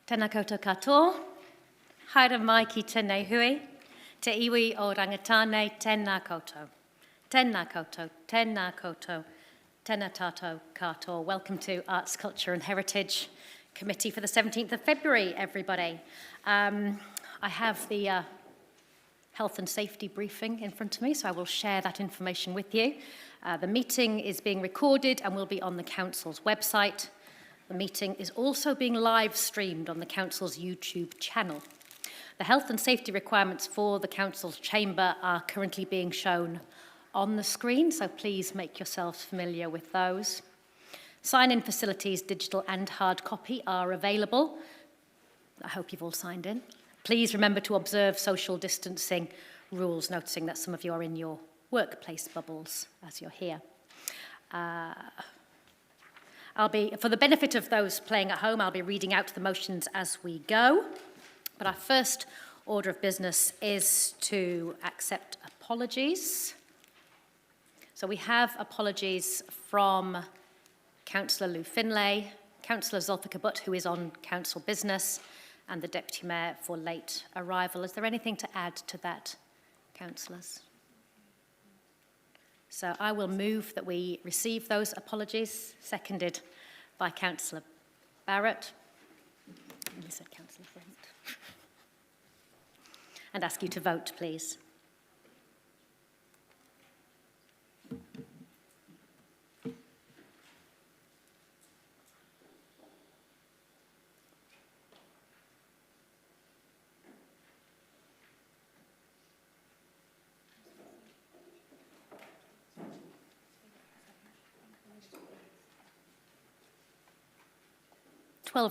Tēnā koutou katoa, haere mai ki tēnei hui, te iwi o rangitāne tēnā koutou. Tēnā koutou, tēnā koutou, tēnā tātou katoa. Welcome to Arts, Culture and Heritage Committee for the 17th of February, everybody. I have the health and safety briefing in front of me, so I will share that information with you. The meeting is being recorded and will be on the Council's website. The meeting is also being live streamed on the Council's YouTube channel. The health and safety requirements for the Council's chamber are currently being shown on the screen, so please make yourselves familiar with those. Sign-in facilities, digital and hard copy, are available. I hope you've all signed in. Please remember to observe social distancing rules, noticing that some of you are in your workplace bubbles as you're here. For the benefit of those playing at home, I'll be reading out the motions as we go. But our first order of business is to accept apologies. So we have apologies from Councillor Lou Finlay, Councillor Zulfikar Butt, who is on council business, and the Deputy Mayor for late arrival. Is there anything to add to that, councillors? So I will move that we receive those apologies, seconded by Councillor Barrett. You said Councillor Brent. And ask you to vote, please.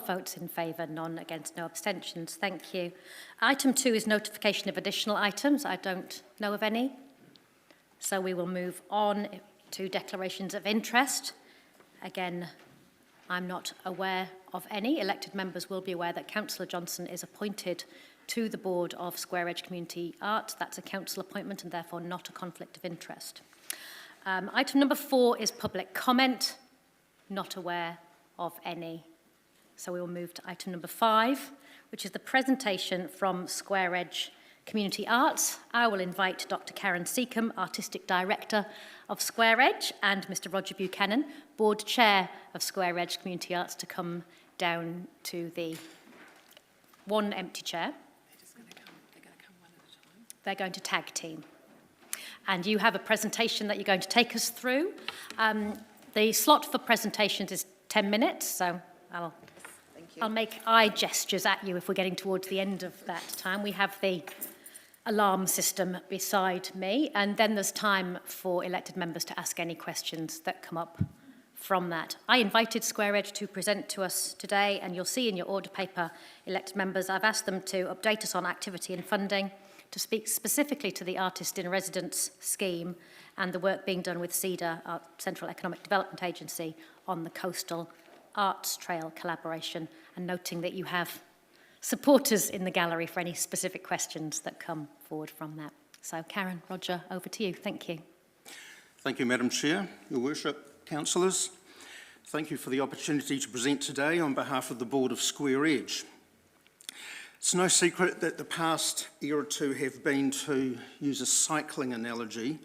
Votes in favour, none against, no abstentions. Thank you. Item 2 is notification of additional items. I don't know of any. So we will move on to declarations of interest. Again, I'm not aware of any. Elected members will be aware that Councillor Johnson is appointed to the board of Square Edge Community Art. That's a council appointment and therefore not a conflict of interest. Item number 4 is public comment. Not aware of any. So we will move to item number 5, which is the presentation from Square Edge Community Arts. I will invite Dr. Karen Seacombe, Artistic Director of Square Edge, and Mr. Roger Buchanan, Board Chair of Square Edge Community Arts, to come down to the one empty chair. They're going to come one at a time. They're going to tag team. And you have a presentation that you're going to take us through. The slot for presentations is 10 minutes, so I'll make eye gestures at you if we're getting towards the end of that time. We have the alarm system beside me, and then there's time for elected members to ask any questions that come up from that. I invited Square Edge to present to us today, and you'll see in your order paper, elected members, I've asked them to update us on activity and funding, to speak specifically to the Artist in Residence scheme and the work being done with CEDA, our Central Economic Development Agency, on the Coastal Arts Trail collaboration, and noting that you have supporters in the gallery for any specific questions that come forward from that. So, Karen, Roger, over to you. Thank you. Thank you, Madam Chair, Your Worship, councillors. Thank you for the opportunity to present today on behalf of the Board of Square Edge. It's no secret that the past year or two have been, to use a cycling analogy,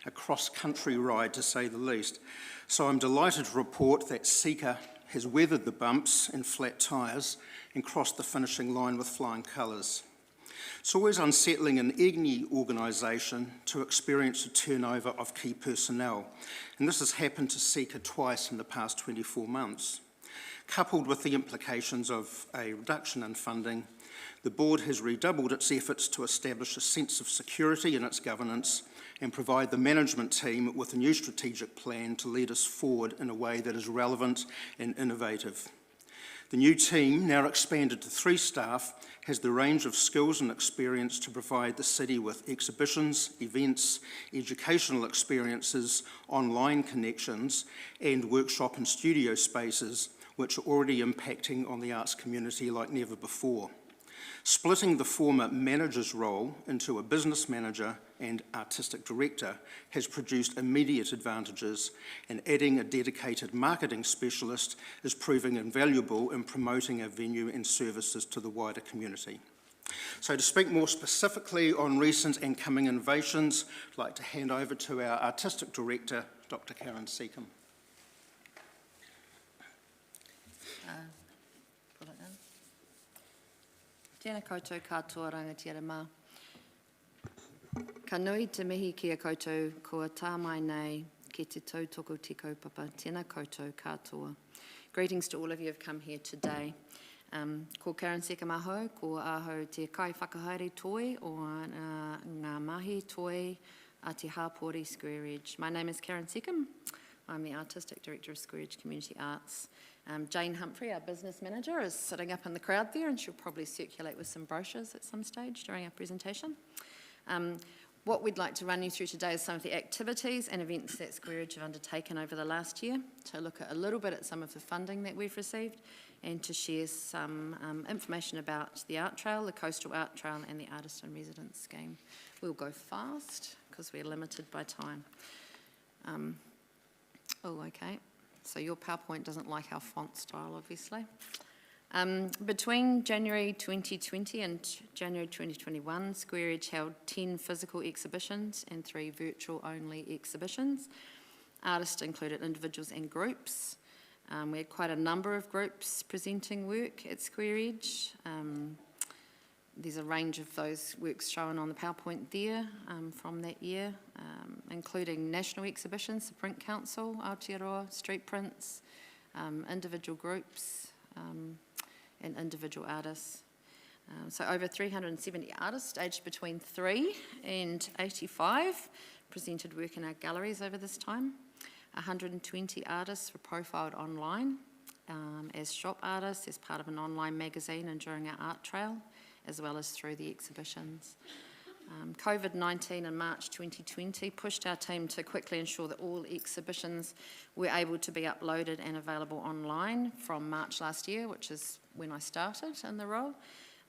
a cross-country ride to say the least. So I'm delighted to report that Seeker has weathered the bumps and flat tyres and crossed the finishing line with flying colours. It's always unsettling in any organisation to experience a turnover of key personnel, and this has happened to Seeker twice in the past 24 months. Coupled with the implications of a reduction in funding, the board has redoubled its efforts to establish a sense of security in its governance and provide the management team with a new strategic plan to lead us forward in a way that is relevant and innovative. The new team, now expanded to 3 staff, has the range of skills and experience to provide the city with exhibitions, events, educational experiences, online connections, and workshop and studio spaces, which are already impacting on the arts community like never before. Splitting the former manager's role into a business manager and artistic director has produced immediate advantages, and adding a dedicated marketing specialist is proving invaluable in promoting our venue and services to the wider community. So to speak more specifically on recent and coming innovations, I'd like to hand over to our artistic director, Dr. Karen Seacombe. Tēnā koutou katoa rangatira mā. Ka nui te mihi ki a koutou kua tā mai nei ki te tautoko te kaupapa. Tēnā koutou katoa. Greetings to all of you who have come here today. Ko Karen Seacombe aho, ko aho te kai whakahaere toi o ngā mahi toi a te Hapori Square Edge. My name is Karen Seacombe. I'm the Artistic Director of Square Edge Community Arts. Jane Humphrey, our business manager, is sitting up in the crowd there, and she'll probably circulate with some brochures at some stage during our presentation. What we'd like to run you through today is some of the activities and events that Square Edge have undertaken over the last year, to look at a little bit at some of the funding that we've received, and to share some information about the Art Trail, the Coastal Art Trail, and the Artist in Residence scheme. We'll go fast because we're limited by time. Okay. So your PowerPoint doesn't like our font style, obviously. Between January 2020 and January 2021, Square Edge held 10 physical exhibitions and 3 virtual-only exhibitions. Artists included individuals and groups. We had quite a number of groups presenting work at Square Edge. There's a range of those works shown on the PowerPoint there from that year, including national exhibitions, the Print Council, Aotearoa, street prints, individual groups, and individual artists. So over 370 artists aged between 3 and 85 presented work in our galleries over this time. 120 artists were profiled online as shop artists, as part of an online magazine and during our art trail, as well as through the exhibitions. COVID-19 in March 2020 pushed our team to quickly ensure that all exhibitions were able to be uploaded and available online from March last year, which is when I started in the role.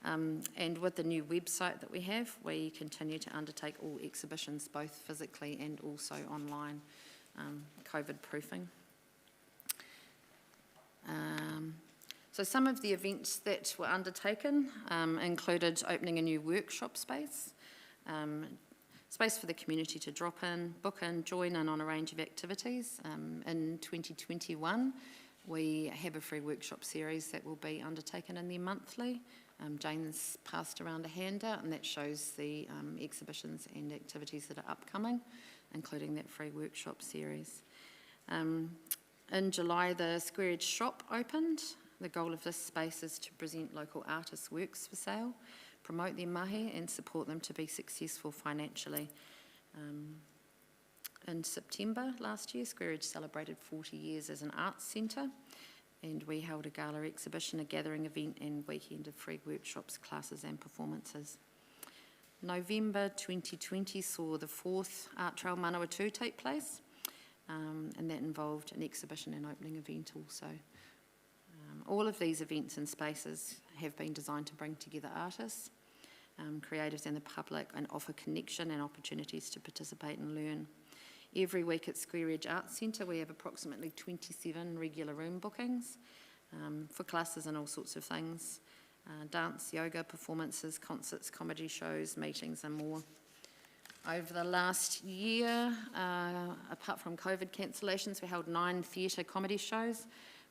And with the new website that we have, we continue to undertake all exhibitions, both physically and also online, COVID-proofing. So some of the events that were undertaken included opening a new workshop space, space for the community to drop in, book in, join in on a range of activities. In 2021, we have a free workshop series that will be undertaken in there monthly. Jane's passed around a handout, and that shows the exhibitions and activities that are upcoming, including that free workshop series. In July, the Square Edge shop opened. The goal of this space is to present local artists' works for sale, promote their mahi, and support them to be successful financially. In September last year, Square Edge celebrated 40 years as an arts centre, and we held a gala exhibition, a gathering event, and weekend of free workshops, classes and performances. November 2020 saw the 4th Art Trail Manawatu take place, and that involved an exhibition and opening event also. All of these events and spaces have been designed to bring together artists, creatives and the public, and offer connection and opportunities to participate and learn. Every week at Square Edge Arts Centre we have approximately 27 regular room bookings for classes and all sorts of things, dance, yoga, performances, concerts, comedy shows, meetings and more. Over the last year, apart from COVID cancellations, we held 9 theatre comedy shows,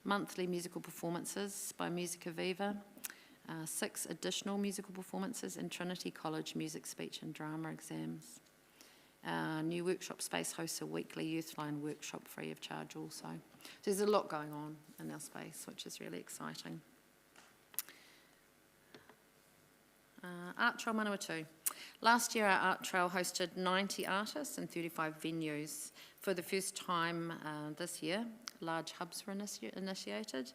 monthly musical performances by Musica Viva, 6 additional musical performances, and Trinity College music, speech and drama exams. New workshop space hosts a weekly Youthline workshop free of charge also. So there's a lot going on in our space, which is really exciting. Art Trail Manawatu. Last year our Art Trail hosted 90 artists in 35 venues. For the first time this year, large hubs were initiated.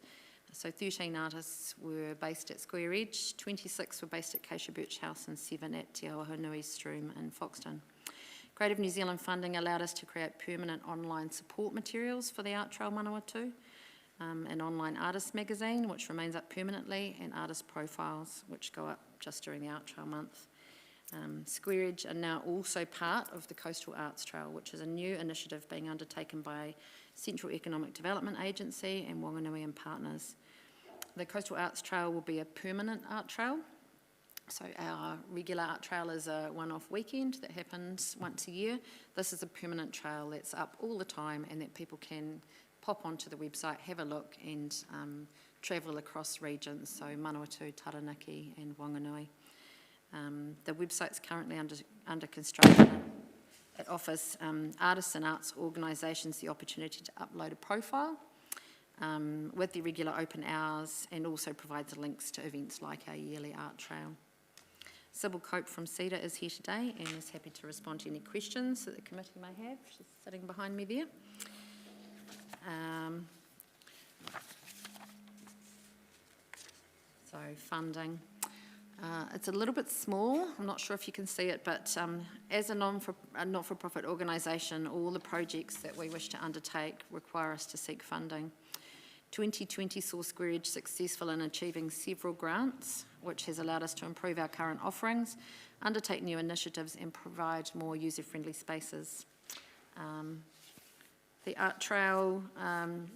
So 13 artists were based at Square Edge, 26 were based at Keisha Birch House, and 7 at Te Awahanui Stroom in Foxton. Creative New Zealand funding allowed us to create permanent online support materials for the Art Trail Manawatu, an online artist magazine which remains up permanently, and artist profiles which go up just during the Art Trail month. Square Edge are now also part of the Coastal Arts Trail, which is a new initiative being undertaken by Central Economic Development Agency and Whanganui and Partners. The Coastal Arts Trail will be a permanent art trail. So our regular art trail is a one-off weekend that happens once a year. This is a permanent trail that's up all the time and that people can pop onto the website, have a look and travel across regions, so Manawatu, Taranaki and Whanganui. The website's currently under construction. It offers artists and arts organisations the opportunity to upload a profile with the regular open hours, and also provides links to events like our yearly art trail. Sybil Cope from CEDA is here today and is happy to respond to any questions that the committee may have. She's sitting behind me there. So funding. It's a little bit small. I'm not sure if you can see it, but as a not-for-profit organisation, all the projects that we wish to undertake require us to seek funding. 2020 saw Square Edge successful in achieving several grants, which has allowed us to improve our current offerings, undertake new initiatives and provide more user-friendly spaces. The Art Trail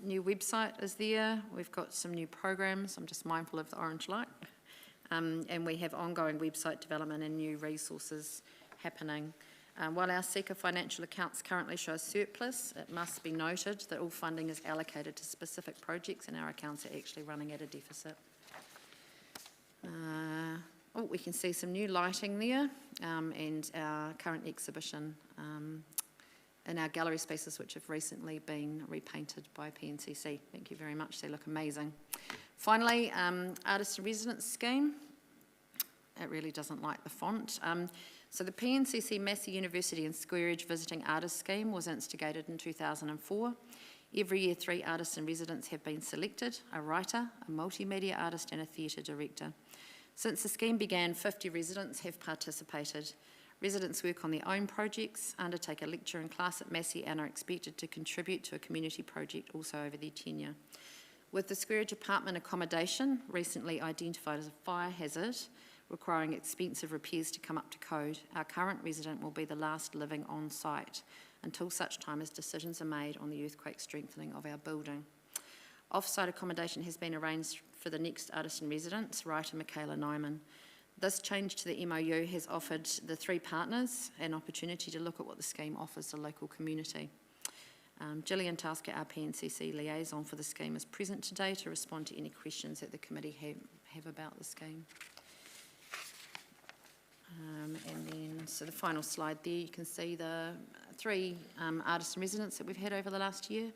new website is there. We've got some new programs. I'm just mindful of the orange light. And we have ongoing website development and new resources happening. While our Seeka financial accounts currently show a surplus, it must be noted that all funding is allocated to specific projects and our accounts are actually running at a deficit. We can see some new lighting there and our current exhibition in our gallery spaces, which have recently been repainted by PNCC. Thank you very much, they look amazing. Finally, Artist in Residence scheme. It really doesn't like the font. So the PNCC Massey University and Square Edge Visiting Artist Scheme was instigated in 2004. Every year 3 artists in residence have been selected, a writer, a multimedia artist and a theatre director. Since the scheme began, 50 residents have participated. Residents work on their own projects, undertake a lecture and class at Massey and are expected to contribute to a community project also over their tenure. With the Square Edge apartment accommodation recently identified as a fire hazard, requiring expensive repairs to come up to code, our current resident will be the last living on site until such time as decisions are made on the earthquake strengthening of our building. Off-site accommodation has been arranged for the next artist in residence, writer Michaela Nyman. This change to the MOU has offered the 3 partners an opportunity to look at what the scheme offers the local community. Gillian Tasker, our PNCC liaison for the scheme, is present today to respond to any questions that the committee have about the scheme. And then, so the final slide there, you can see the 3 artists in residence that we've had over the last year.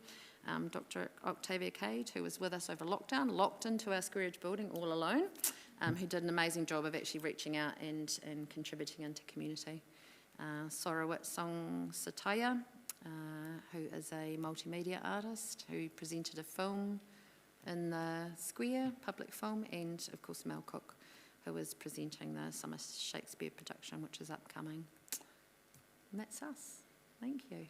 Dr. Octavia Cade, who was with us over lockdown, locked into our Square Edge building all alone, who did an amazing job of actually reaching out and contributing into community. Sorawit Song Sataya, who is a multimedia artist who presented a film in the Square, public film, and of course Mel Cook, who is presenting the Summer Shakespeare production, which is upcoming. And that's us. Thank you.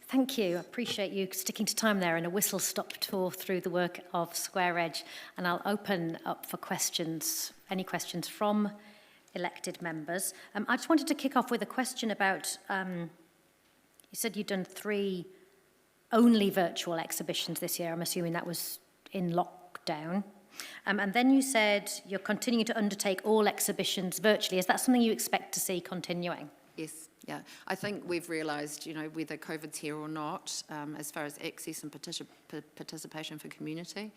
Thank you. I appreciate you sticking to time there and a whistle-stop tour through the work of Square Edge. And I'll open up for questions, any questions from elected members. I just wanted to kick off with a question about, you said you'd done 3 only virtual exhibitions this year. I'm assuming that was in lockdown. And then you said you're continuing to undertake all exhibitions virtually. Is that something you expect to see continuing? Yes, yeah. I think we've realised, you know, whether COVID's here or not, as far as access and participation for community,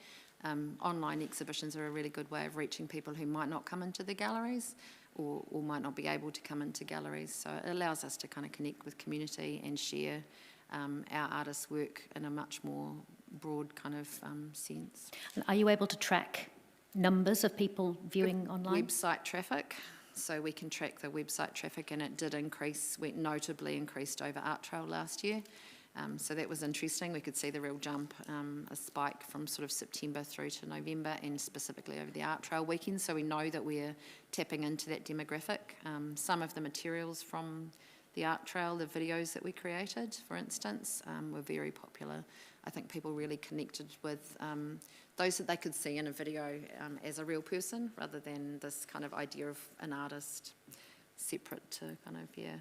online exhibitions are a really good way of reaching people who might not come into the galleries or might not be able to come into galleries. So it allows us to kind of connect with community and share our artists' work in a much more broad kind of sense. And are you able to track numbers of people viewing online? Website traffic. So we can track the website traffic, and it did increase, notably increased over Art Trail last year. So that was interesting. We could see the real jump, a spike from sort of September through to November, and specifically over the Art Trail weekend. So we know that we're tapping into that demographic. Some of the materials from the art trail, the videos that we created, for instance, were very popular. I think people really connected with those that they could see in a video as a real person, rather than this kind of idea of an artist separate to kind of, yeah.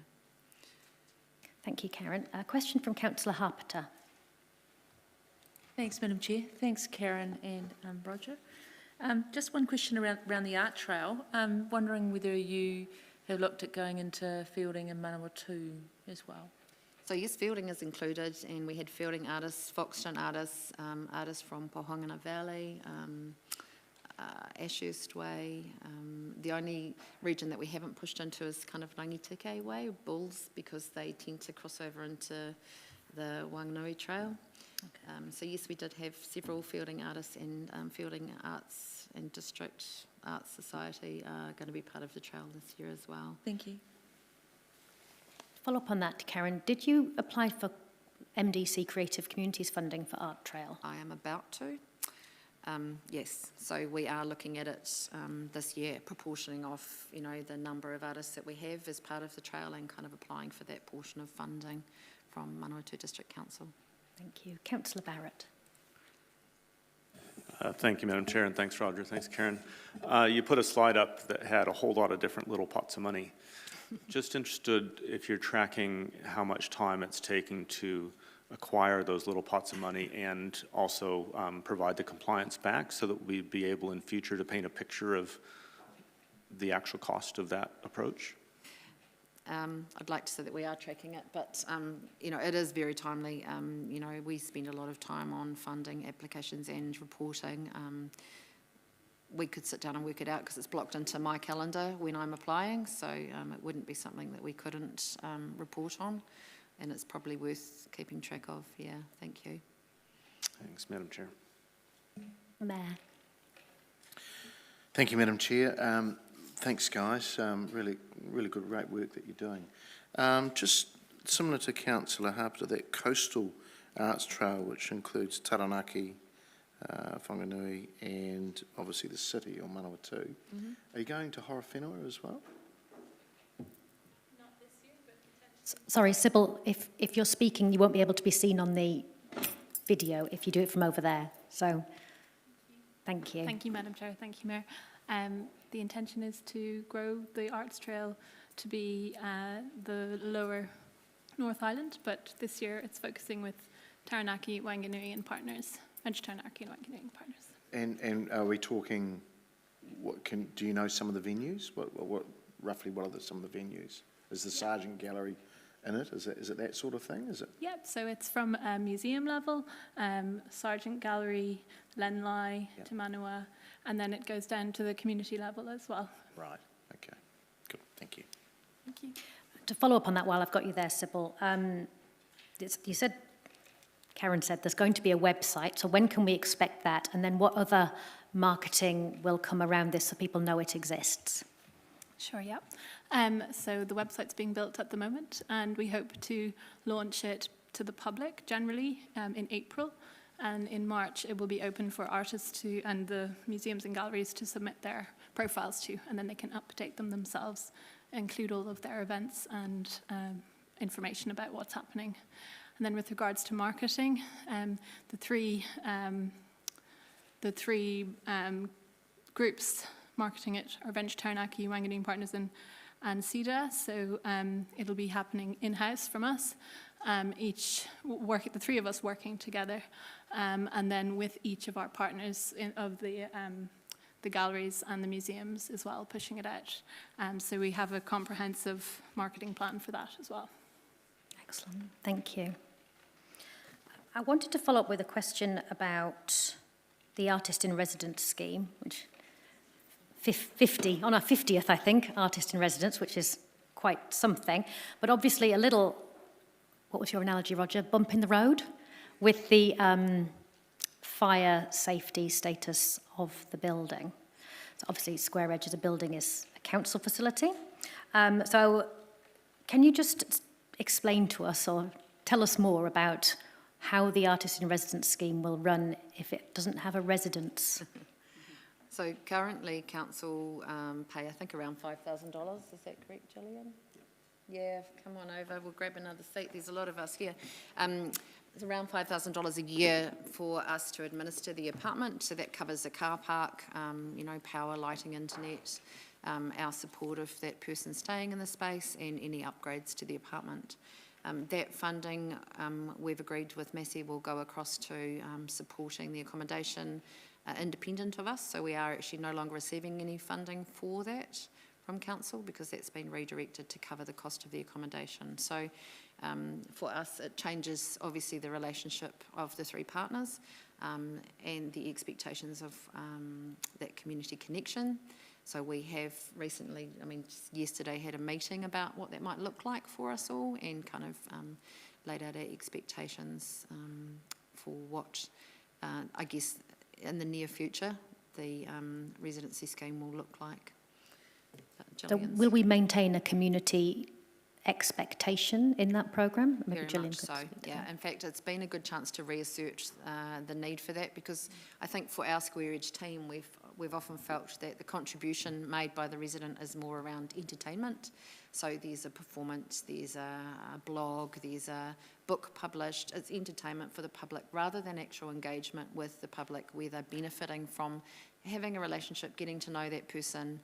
Thank you, Karen. A question from Councillor Harpeter. Thanks, Madam Chair. Thanks, Karen and Roger. Just one question around the art trail. Wondering whether you have looked at going into Fielding and Manawatu as well. So yes, Fielding is included, and we had Fielding artists, Foxton artists, artists from Pohongana Valley, Ashurst Way. The only region that we haven't pushed into is kind of Rangitike Way, Bulls, because they tend to cross over into the Wanganui Trail. Okay. So yes, we did have several Fielding artists, and Fielding Arts and District Arts Society are going to be part of the trail this year as well. Thank you. Follow up on that, Karen. Did you apply for MDC Creative Communities funding for Art Trail? I am about to. Yes, so we are looking at it this year, proportioning off, you know, the number of artists that we have as part of the trail, and kind of applying for that portion of funding from Manawatu District Council. Thank you. Councillor Barrett. Thank you, Madam Chair, and thanks, Roger. Thanks, Karen. You put a slide up that had a whole lot of different little pots of money. Just interested if you're tracking how much time it's taking to acquire those little pots of money, and also provide the compliance back, so that we'd be able in future to paint a picture of the actual cost of that approach. I'd like to say that we are tracking it, but you know, it is very timely. You know, we spend a lot of time on funding applications and reporting. We could sit down and work it out, because it's blocked into my calendar when I'm applying, so it wouldn't be something that we couldn't report on, and it's probably worth keeping track of. Yeah, thank you. Thanks, Madam Chair. Mayor. Thank you, Madam Chair. Thanks, guys. Really good, great work that you're doing. Just similar to Councillor Harpeter, that coastal arts trail, which includes Taranaki, Whanganui, and obviously the city, or Manawatu. Mm-hmm. Are you going to Horowhenua as well? Not this year, but Sorry, Sybil, if you're speaking, you won't be able to be seen on the video if you do it from over there. So, thank you. Thank you, Madam Chair. Thank you, Mayor. The intention is to grow the Arts Trail to be the lower North Island, but this year it's focusing with Taranaki, Wanganui and partners. French Taranaki and Wanganui and partners. And are we talking? Do you know some of the venues? Roughly what are some of the venues? Is the Sargent Gallery in it? Is it that sort of thing? Is it? Yep. So it's from museum level, Sargent Gallery, Lenlai, yep. Te Manua, and then it goes down to the community level as well. Right. Okay. Good. Thank you. Thank you. To follow up on that while I've got you there, Sybil, you said, Karen said, there's going to be a website, so when can we expect that? And then what other marketing will come around this so people know it exists? Sure, yeah. So the website's being built at the moment, and we hope to launch it to the public generally in April. And in March, it will be open for artists to, and the museums and galleries to submit their profiles to, and then they can update them themselves, include all of their events and information about what's happening. And then with regards to marketing, the three groups marketing it are Venture Taranaki, Wanganui Partners and CEDA. So it'll be happening in-house from us, the three of us working together, and then with each of our partners of the galleries and the museums as well, pushing it out. So we have a comprehensive marketing plan for that as well. Excellent, thank you. I wanted to follow up with a question about the Artist in Residence scheme, which 50, on our 50th, I think, Artist in Residence, which is quite something, but obviously a little, what was your analogy, Roger, bump in the road with the fire safety status of the building. So obviously Square Edge as a building is a council facility. So can you just explain to us or tell us more about how the Artist in Residence scheme will run if it doesn't have a residence? So currently council pay, I think, around $5,000. Is that correct, Gillian? Yeah, come on over, we'll grab another seat, there's a lot of us here. It's around $5,000 a year for us to administer the apartment, so that covers the car park, you know, power, lighting, internet, our support of that person staying in the space, and any upgrades to the apartment. That funding, we've agreed with Massey, will go across to supporting the accommodation independent of us, so we are actually no longer receiving any funding for that from council, because that's been redirected to cover the cost of the accommodation. So for us, it changes obviously the relationship of the three partners and the expectations of that community connection. So we have recently, I mean, just yesterday had a meeting about what that might look like for us all, and kind of laid out our expectations for what, I guess, in the near future, the residency scheme will look like. So Gillian's. will we maintain a community expectation in that programme? Maybe Very Gillian much could so, speak to yeah. that. In fact, it's been a good chance to reassert the need for that, because I think for our Square Edge team, we've often felt that the contribution made by the resident is more around entertainment. So there's a performance, there's a blog, there's a book published. It's entertainment for the public rather than actual engagement with the public, where they're benefiting from having a relationship, getting to know that person,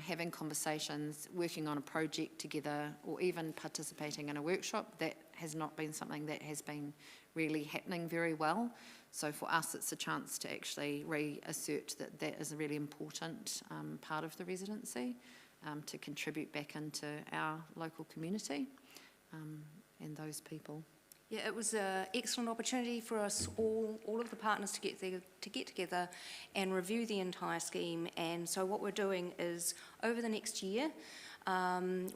having conversations, working on a project together, or even participating in a workshop. That has not been something that has been really happening very well. So for us, it's a chance to actually reassert that that is a really important part of the residency, to contribute back into our local community and those people. Yeah, it was an excellent opportunity for us all of the partners to get together and review the entire scheme. And so what we're doing is, over the next year,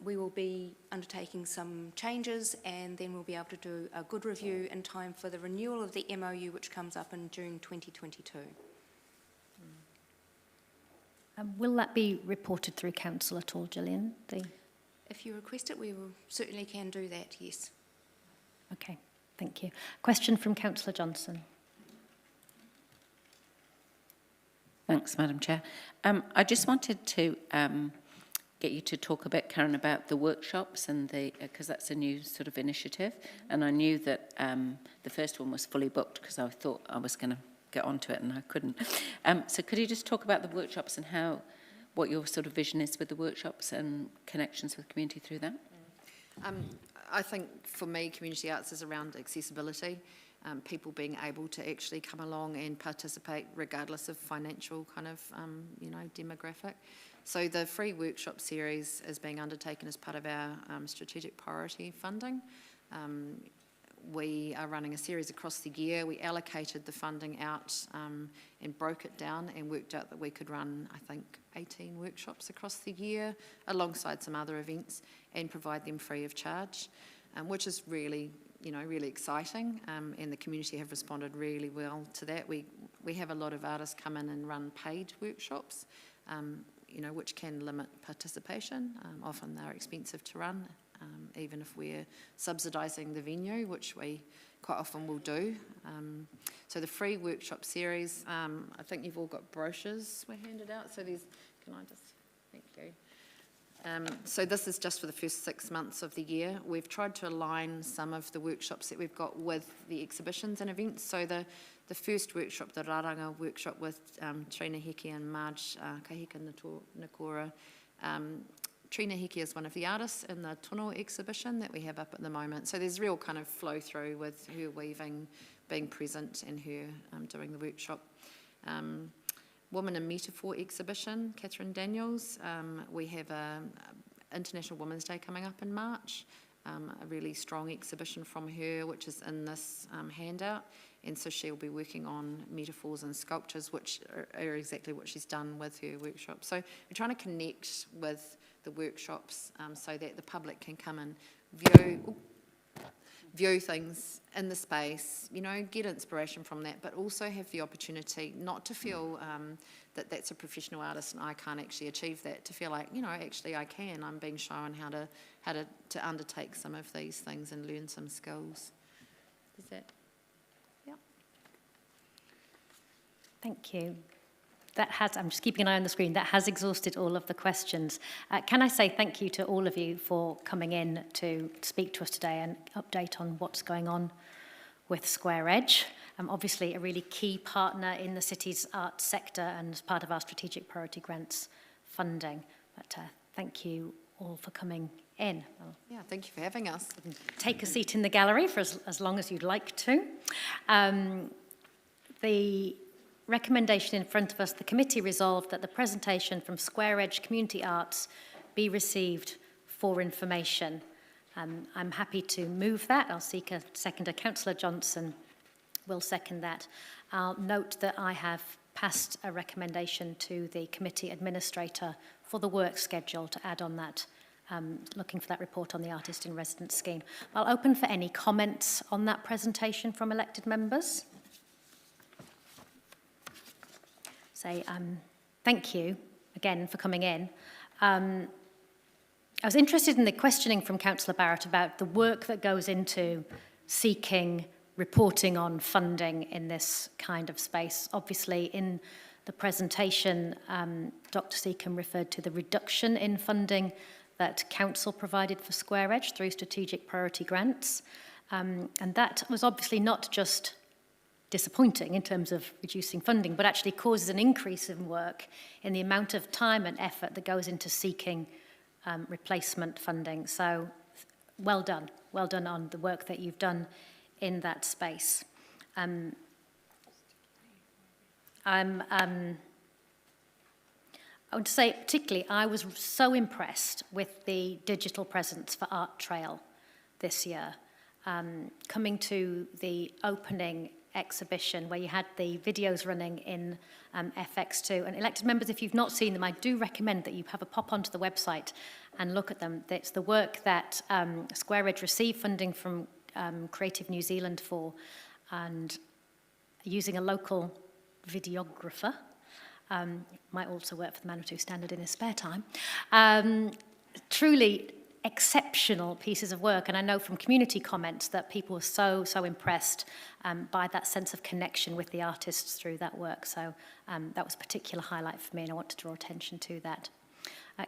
we will be undertaking some changes, and then we'll be able to do a good review in time for the renewal of the MOU, which comes up in June 2022. Will that be reported through council at all, Gillian? If you request it, we will certainly can do that, yes. Okay, thank you. Question from Councillor Johnson. Thanks, Madam Chair. I just wanted to get you to talk a bit, Karen, about the workshops, and because that's a new sort of initiative, and I knew that the first one was fully booked because I thought I was going to get onto it and I couldn't. So could you just talk about the workshops and what your sort of vision is with the workshops and connections with the community through that? I think for me, community arts is around accessibility, people being able to actually come along and participate regardless of financial kind of, demographic. So the free workshop series is being undertaken as part of our strategic priority funding. We are running a series across the year. We allocated the funding out and broke it down and worked out that we could run, I think, 18 workshops across the year alongside some other events and provide them free of charge, which is really, really exciting, and the community have responded really well to that. We have a lot of artists come in and run paid workshops, which can limit participation. Often they're expensive to run, even if we're subsidising the venue, which we quite often will do. So the free workshop series, I think you've all got brochures were handed out. So can I just, thank you. So this is just for the first 6 months of the year. We've tried to align some of the workshops that we've got with the exhibitions and events. So the first workshop, the Raranga workshop with Trina Heke and Marge Kahika Nakora. Trina Heke is one of the artists in the Tono exhibition that we have up at the moment. So there's real kind of flow through with her weaving, being present, and her doing the workshop. Woman in Metaphor exhibition, Catherine Daniels. We have International Women's Day coming up in March. A really strong exhibition from her, which is in this handout. And so she'll be working on metaphors and sculptures, which are exactly what she's done with her workshop. So we're trying to connect with the workshops so that the public can come and view things in the space, get inspiration from that, but also have the opportunity not to feel that that's a professional artist and I can't actually achieve that, to feel like, actually I can. I'm being shown how to undertake some of these things and learn some skills. Is that? Yeah. Thank you. I'm just keeping an eye on the screen, that has exhausted all of the questions. Can I say thank you to all of you for coming in to speak to us today and update on what's going on with Square Edge. Obviously a really key partner in the city's arts sector and as part of our strategic priority grants funding. But thank you all for coming in. Yeah, thank you for having us. Take a seat in the gallery for as long as you'd like to. The recommendation in front of us, the committee resolved that the presentation from Square Edge Community Arts be received for information. I'm happy to move that. I'll seek a seconder. Councillor Johnson will second that. I'll note that I have passed a recommendation to the committee administrator for the work schedule to add on that, looking for that report on the Artist in Residence scheme. I'll open for any comments on that presentation from elected members. Say thank you again for coming in. I was interested in the questioning from Councillor Barrett about the work that goes into seeking reporting on funding in this kind of space. Obviously, in the presentation, Dr. Seacombe referred to the reduction in funding that Council provided for Square Edge through strategic priority grants. And that was obviously not just disappointing in terms of reducing funding, but actually causes an increase in work in the amount of time and effort that goes into seeking replacement funding. So well done on the work that you've done in that space. I would say particularly I was so impressed with the digital presence for Art Trail this year. Coming to the opening exhibition where you had the videos running in FX2. And elected members, if you've not seen them, I do recommend that you have a pop onto the website and look at them. It's the work that Square Edge received funding from Creative New Zealand for, and using a local videographer, might also work for the Manawatu Standard in his spare time. Truly exceptional pieces of work, and I know from community comments that people were so impressed by that sense of connection with the artists through that work. So that was a particular highlight for me, and I want to draw attention to that.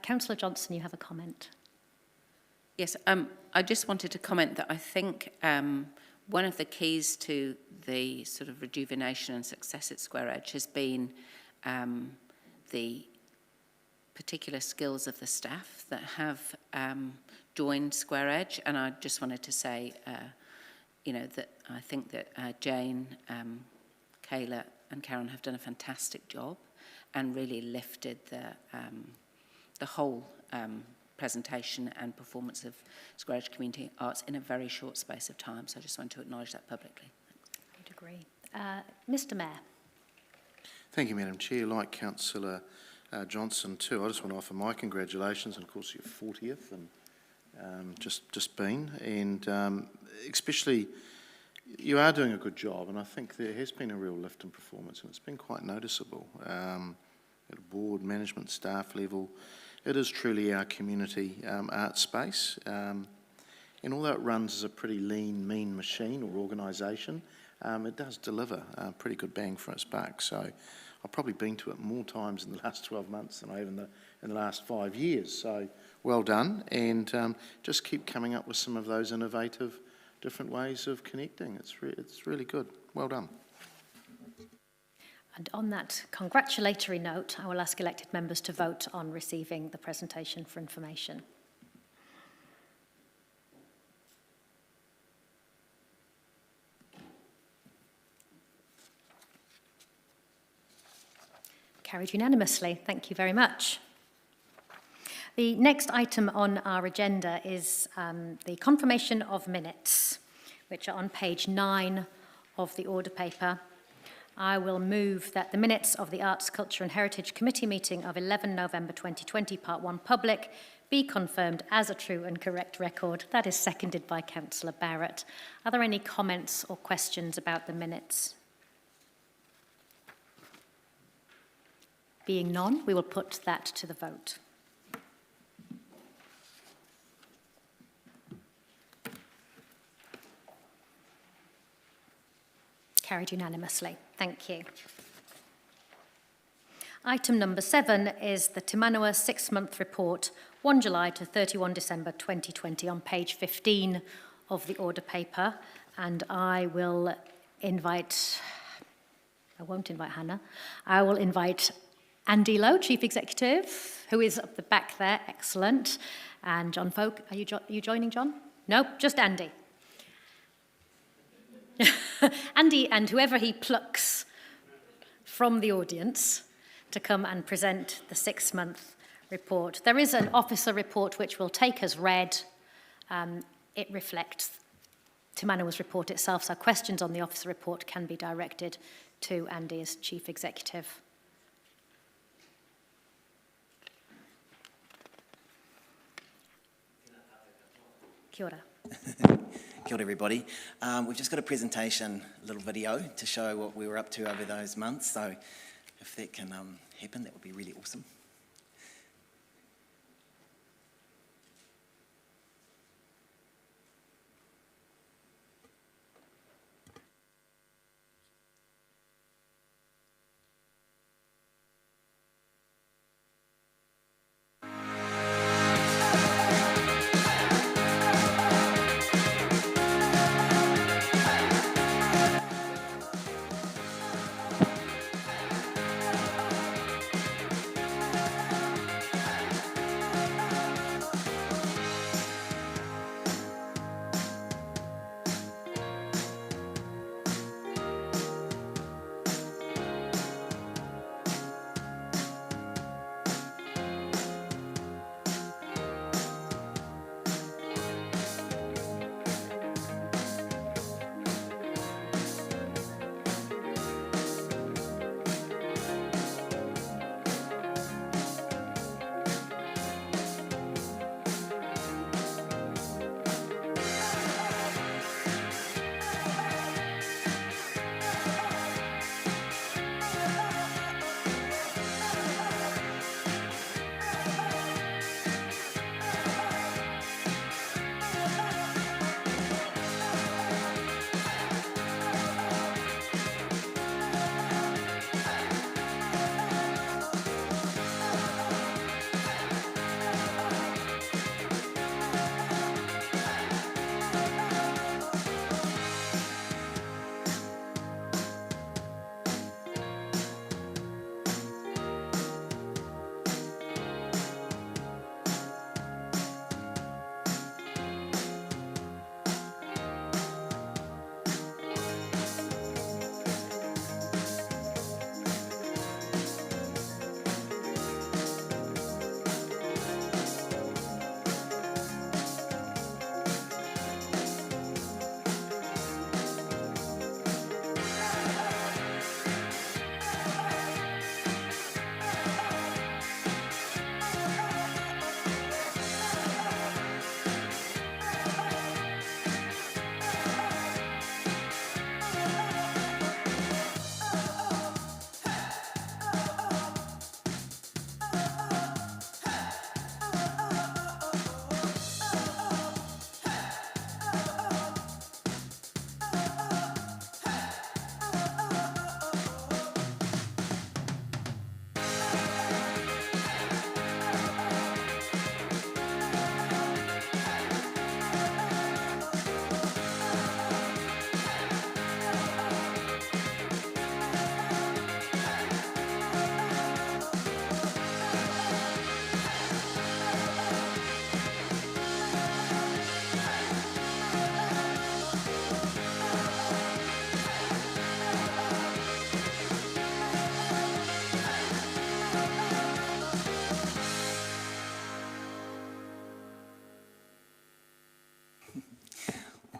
Councillor Johnson, you have a comment. Yes, I just wanted to comment that I think one of the keys to the sort of rejuvenation and success at Square Edge has been the particular skills of the staff that have joined Square Edge, and I just wanted to say, that I think that Jane, Kayla and Karen have done a fantastic job and really lifted the whole presentation and performance of Square Edge Community Arts in a very short space of time, so I just want to acknowledge that publicly. I'd agree. Mr Mayor. Thank you, Madam Chair. Like Councillor Johnson too, I just want to offer my congratulations, and of course your 40th, and just been, and especially you are doing a good job, and I think there has been a real lift in performance, and it's been quite noticeable at a board, management, staff level. It is truly our community art space, and although it runs as a pretty lean, mean machine or organisation, it does deliver a pretty good bang for its buck. So I've probably been to it more times in the last 12 months than I have in the last 5 years. So well done, and just keep coming up with some of those innovative, different ways of connecting. It's really good. Well done. And on that congratulatory note, I will ask elected members to vote on receiving the presentation for information. Carried unanimously. Thank you very much. The next item on our agenda is the confirmation of minutes, which are on page 9 of the order paper. I will move that the minutes of the Arts, Culture and Heritage Committee meeting of 11 November 2020, Part 1 Public, be confirmed as a true and correct record. That is seconded by Councillor Barrett. Are there any comments or questions about the minutes? Being none, we will put that to the vote. Carried unanimously. Thank you. Item number 7 is the Te Manawa 6-month report, 1 July to 31 December 2020, on page 15 of the order paper. And I won't invite Hannah. I will invite Andy Lowe, Chief Executive, who is up the back there, excellent. And John Folk, are you joining, John? No, just Andy. Andy and whoever he plucks from the audience to come and present the 6-month report. There is an officer report which we'll take as read. It reflects Te Manawa's report itself, so questions on the officer report can be directed to Andy as Chief Executive. Kia ora. Kia ora, everybody. We've just got a presentation, a little video to show what we were up to over those months. So if that can happen, that would be really awesome.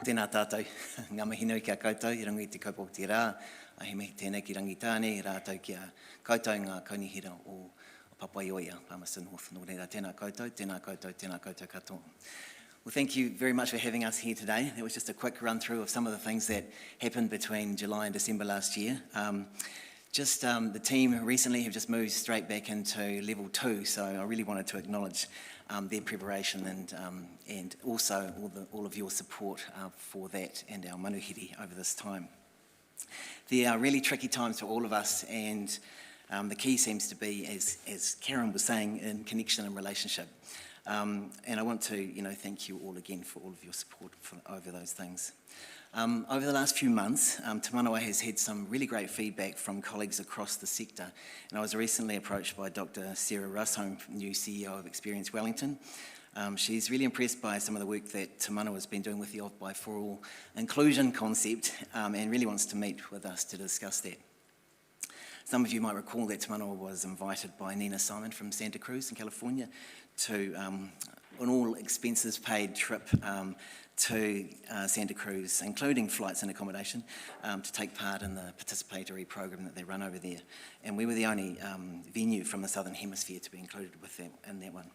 Tēnā tātou, ngā mihi nui kia koutou, I runga I te kaupō te rā, a he mihi tēnei ki rangi tāne, I rātou kia koutou ngā kaunihira o Papaioia, Palmerston North, nō reira tēnā koutou, tēnā koutou, tēnā koutou katoa. Well, thank you very much for having us here today. That was just a quick run through of some of the things that happened between July and December last year. The team recently have just moved straight back into level 2, so I really wanted to acknowledge their preparation and also all of your support for that and our manuhiri over this time. They are really tricky times for all of us, and The key seems to be, as Karen was saying, in connection and relationship. And I want to, thank you all again for all of your support over those things. Over the last few months, Te Manawa has had some really great feedback from colleagues across the sector. And I was recently approached by Dr. Sarah Russholm, new CEO of Experience Wellington. She's really impressed by some of the work that Te Manawa has been doing with the Of By For All inclusion concept, and really wants to meet with us to discuss that. Some of you might recall that Te Manawa was invited by Nina Simon from Santa Cruz in California to an all expenses paid trip to Santa Cruz, including flights and accommodation, to take part in the participatory program that they run over there. And we were the only venue from the Southern Hemisphere to be included with them in that one.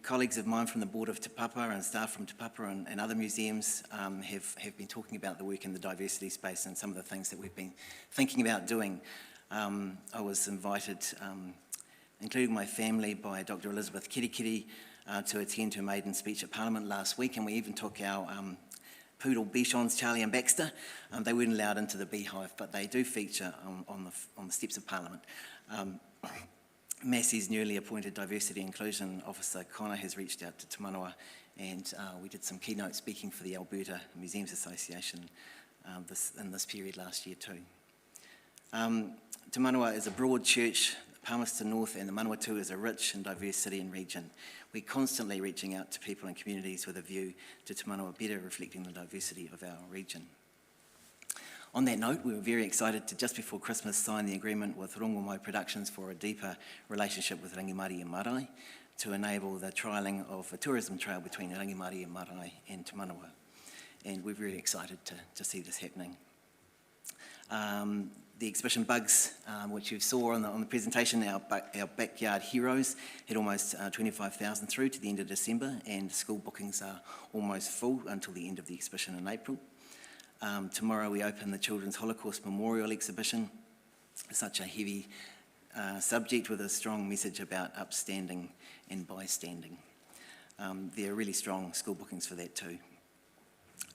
Colleagues of mine from the board of Te Papa and staff from Te Papa and other museums have been talking about the work in the diversity space and some of the things that we've been thinking about doing. I was invited, including my family, by Dr. Elizabeth Kirikiri to attend her maiden speech at Parliament last week, and we even took our poodle Bichons, Charlie and Baxter. They weren't allowed into the beehive, but they do feature on the steps of Parliament. Massey's newly appointed Diversity Inclusion Officer, Connor, has reached out to Te Manawa, and we did some keynote speaking for the Alberta Museums Association in this period last year too. Te Manawa is a broad church. Palmerston North and the Manawatu is a rich and diverse city and region. We're constantly reaching out to people and communities with a view to Te Manawa better reflecting the diversity of our region. On that note, we were very excited to, just before Christmas, sign the agreement with Rongomo Productions for a deeper relationship with Rangimari and Marae to enable the trialling of a tourism trail between Rangimari and Marae and Te Manawa. And we're really excited to see this happening. The exhibition Bugs, which you saw on the presentation, our Backyard Heroes, had almost 25,000 through to the end of December, and school bookings are almost full until the end of the exhibition in April. Tomorrow we open the Children's Holocaust Memorial Exhibition, such a heavy subject with a strong message about upstanding and bystanding. There are really strong school bookings for that too.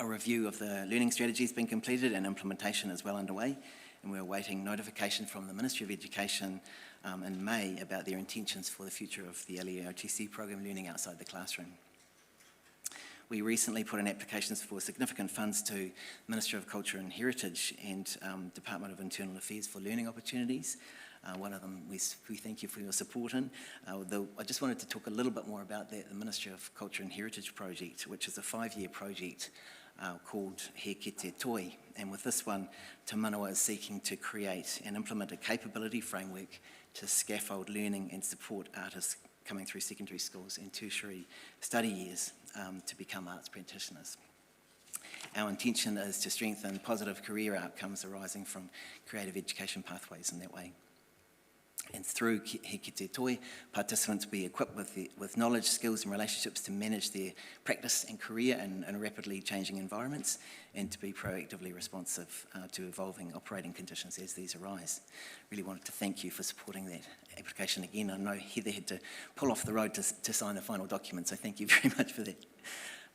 A review of the learning strategy has been completed and implementation is well underway, and we're awaiting notification from the Ministry of Education in May about their intentions for the future of the LEOTC program, Learning Outside the Classroom. We recently put in applications for significant funds to Ministry of Culture and Heritage and Department of Internal Affairs for learning opportunities. One of them we thank you for your support in. I just wanted to talk a little bit more about the Ministry of Culture and Heritage project, which is a 5-year project called He Kite Toi. And with this one, Te Manawa is seeking to create and implement a capability framework to scaffold learning and support artists coming through secondary schools and tertiary study years to become arts practitioners. Our intention is to strengthen positive career outcomes arising from creative education pathways in that way. And through He Kite Toi, participants will be equipped with knowledge, skills and relationships to manage their practice and career in rapidly changing environments and to be proactively responsive to evolving operating conditions as these arise. Really wanted to thank you for supporting that application again. I know Heather had to pull off the road to sign the final document, so thank you very much for that.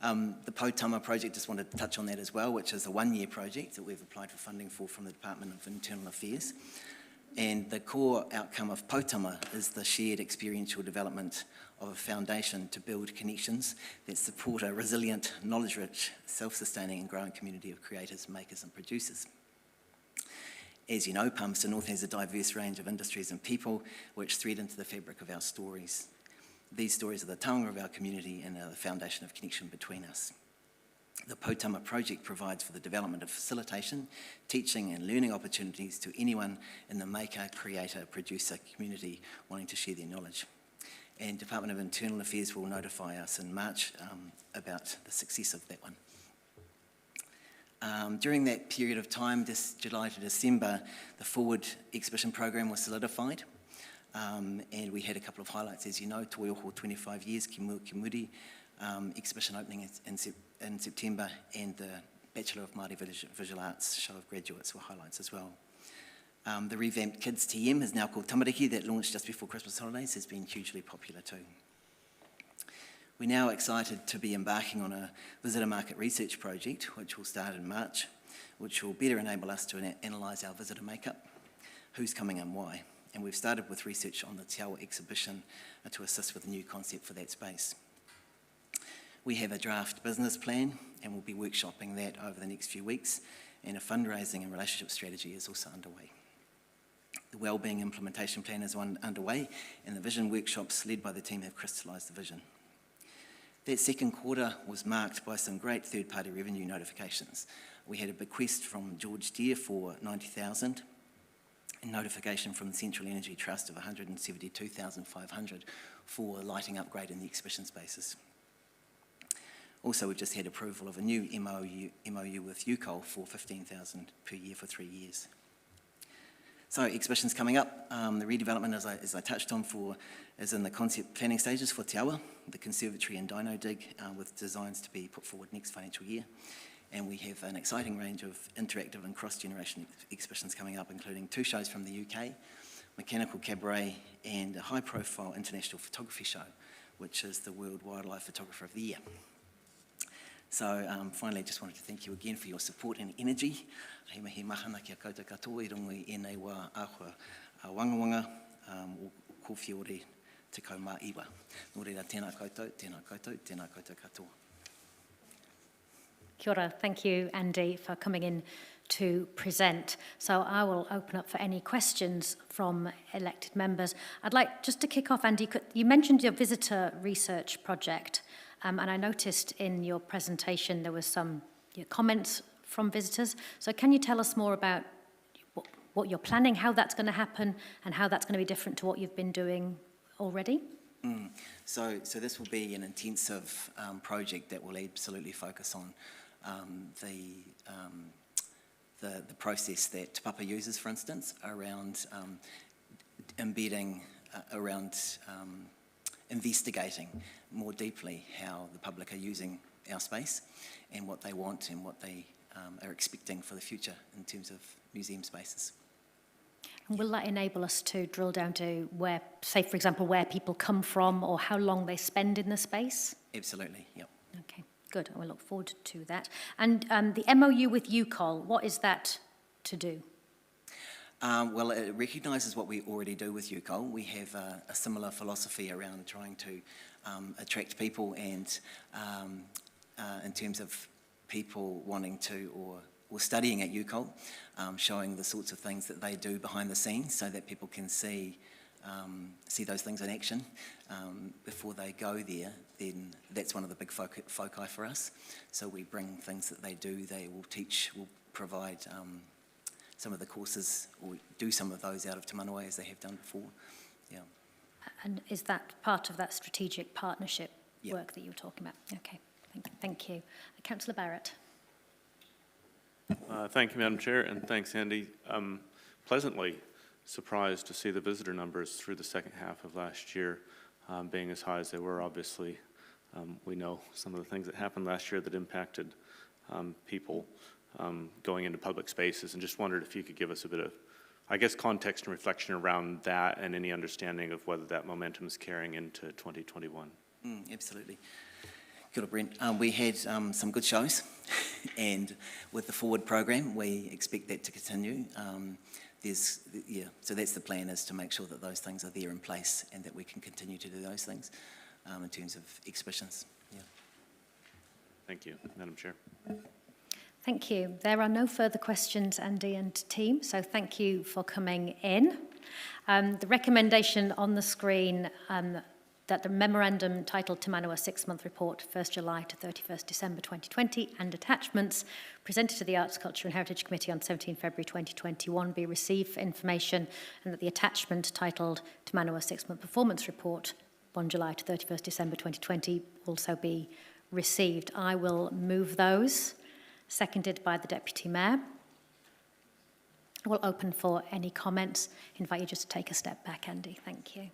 The Potama project, just wanted to touch on that as well, which is a 1-year project that we've applied for funding for from the Department of Internal Affairs. And the core outcome of Potama is the shared experiential development of a foundation to build connections that support a resilient, knowledge-rich, self-sustaining and growing community of creators, makers and producers. As you know, Palmerston North has a diverse range of industries and people which thread into the fabric of our stories. These stories are the taonga of our community and are the foundation of connection between us. The Potama project provides for the development of facilitation, teaching and learning opportunities to anyone in the maker, creator, producer community wanting to share their knowledge. And Department of Internal Affairs will notify us in March about the success of that one. During that period of time, this July to December, the Forward exhibition program was solidified. And we had a couple of highlights, as you know, Toi Oho 25 years, Ki Mua Ki Muri, exhibition opening in September, and the Bachelor of Māori Visual Arts show of graduates were highlights as well. The revamped Kids TM is now called Tamariki, that launched just before Christmas holidays, has been hugely popular too. We're now excited to be embarking on a visitor market research project, which will start in March, which will better enable us to analyse our visitor makeup, who's coming and why. And we've started with research on the Te Awa exhibition to assist with a new concept for that space. We have a draft business plan and we'll be workshopping that over the next few weeks, and a fundraising and relationship strategy is also underway. The wellbeing implementation plan is underway, and the vision workshops led by the team have crystallised the vision. That second quarter was marked by some great third-party revenue notifications. We had a bequest from George Deere for 90,000, a notification from the Central Energy Trust of 172,500 for lighting upgrade in the exhibition spaces. Also, we've just had approval of a new MOU with UCOL for 15,000 per year for 3 years. So exhibitions coming up. The redevelopment, as I touched on, is in the concept planning stages for Te Awa, the conservatory and Dino Dig, with designs to be put forward next financial year. And we have an exciting range of interactive and cross-generation exhibitions coming up, including 2 shows from the UK, Mechanical Cabaret, and a high-profile international photography show, which is the World Wildlife Photographer of the Year. So finally, I just wanted to thank you again for your support and energy. He mahi mahana kia koutou katoa I rongo I ēnei wā āhua wangawanga o kōwhiore te kaumā iwa. Nō reira, tēnā koutou, tēnā koutou, tēnā koutou katoa. Kia ora. Thank you, Andy, for coming in to present. So I will open up for any questions from elected members. I'd like just to kick off, Andy, you mentioned your visitor research project. And I noticed in your presentation there was some comments from visitors. So can you tell us more about what you're planning, how that's going to happen, and how that's going to be different to what you've been doing already? So this will be an intensive project that will absolutely focus on the process that Te Papa uses, for instance, around embedding, around investigating more deeply how the public are using our space and what they want and what they are expecting for the future in terms of museum spaces. And will that enable us to drill down to where, say, for example, where people come from or how long they spend in the space? Absolutely, yep. Okay, good. I will look forward to that. And the MOU with UCOL, what is that to do? Well, it recognises what we already do with UCOL. We have a similar philosophy around trying to attract people and in terms of people wanting to or studying at UCOL, showing the sorts of things that they do behind the scenes so that people can see those things in action before they go there. Then that's one of the big foci for us. So we bring things that they do, they will teach, will provide some of the courses, or do some of those out of Te Manawa as they have done before. Yeah. And is that part of that strategic partnership work that you were talking about? Okay, thank you. Councillor Barrett. Thank you, Madam Chair, and thanks, Andy. Pleasantly surprised to see the visitor numbers through the second half of last year being as high as they were. Obviously, we know some of the things that happened last year that impacted people going into public spaces, and just wondered if you could give us a bit of, I guess, context and reflection around that and any understanding of whether that momentum is carrying into 2021. Absolutely. Kia ora, Brent. We had some good shows, and with the Forward program, we expect that to continue. So that's the plan, is to make sure that those things are there in place and that we can continue to do those things in terms of exhibitions. Yeah. Thank you, Madam Chair. Thank you. There are no further questions, Andy and team, so thank you for coming in. The recommendation on the screen that the memorandum titled Te Manawa 6-month report, 1st July to 31st December 2020, and attachments presented to the Arts, Culture and Heritage Committee on 17 February 2021 be received for information, and that the attachment titled Te Manawa 6-month performance report, 1 July to 31st December 2020, also be received. I will move those. Seconded by the Deputy Mayor. I will open for any comments. Invite you just to take a step back, Andy. Thank you.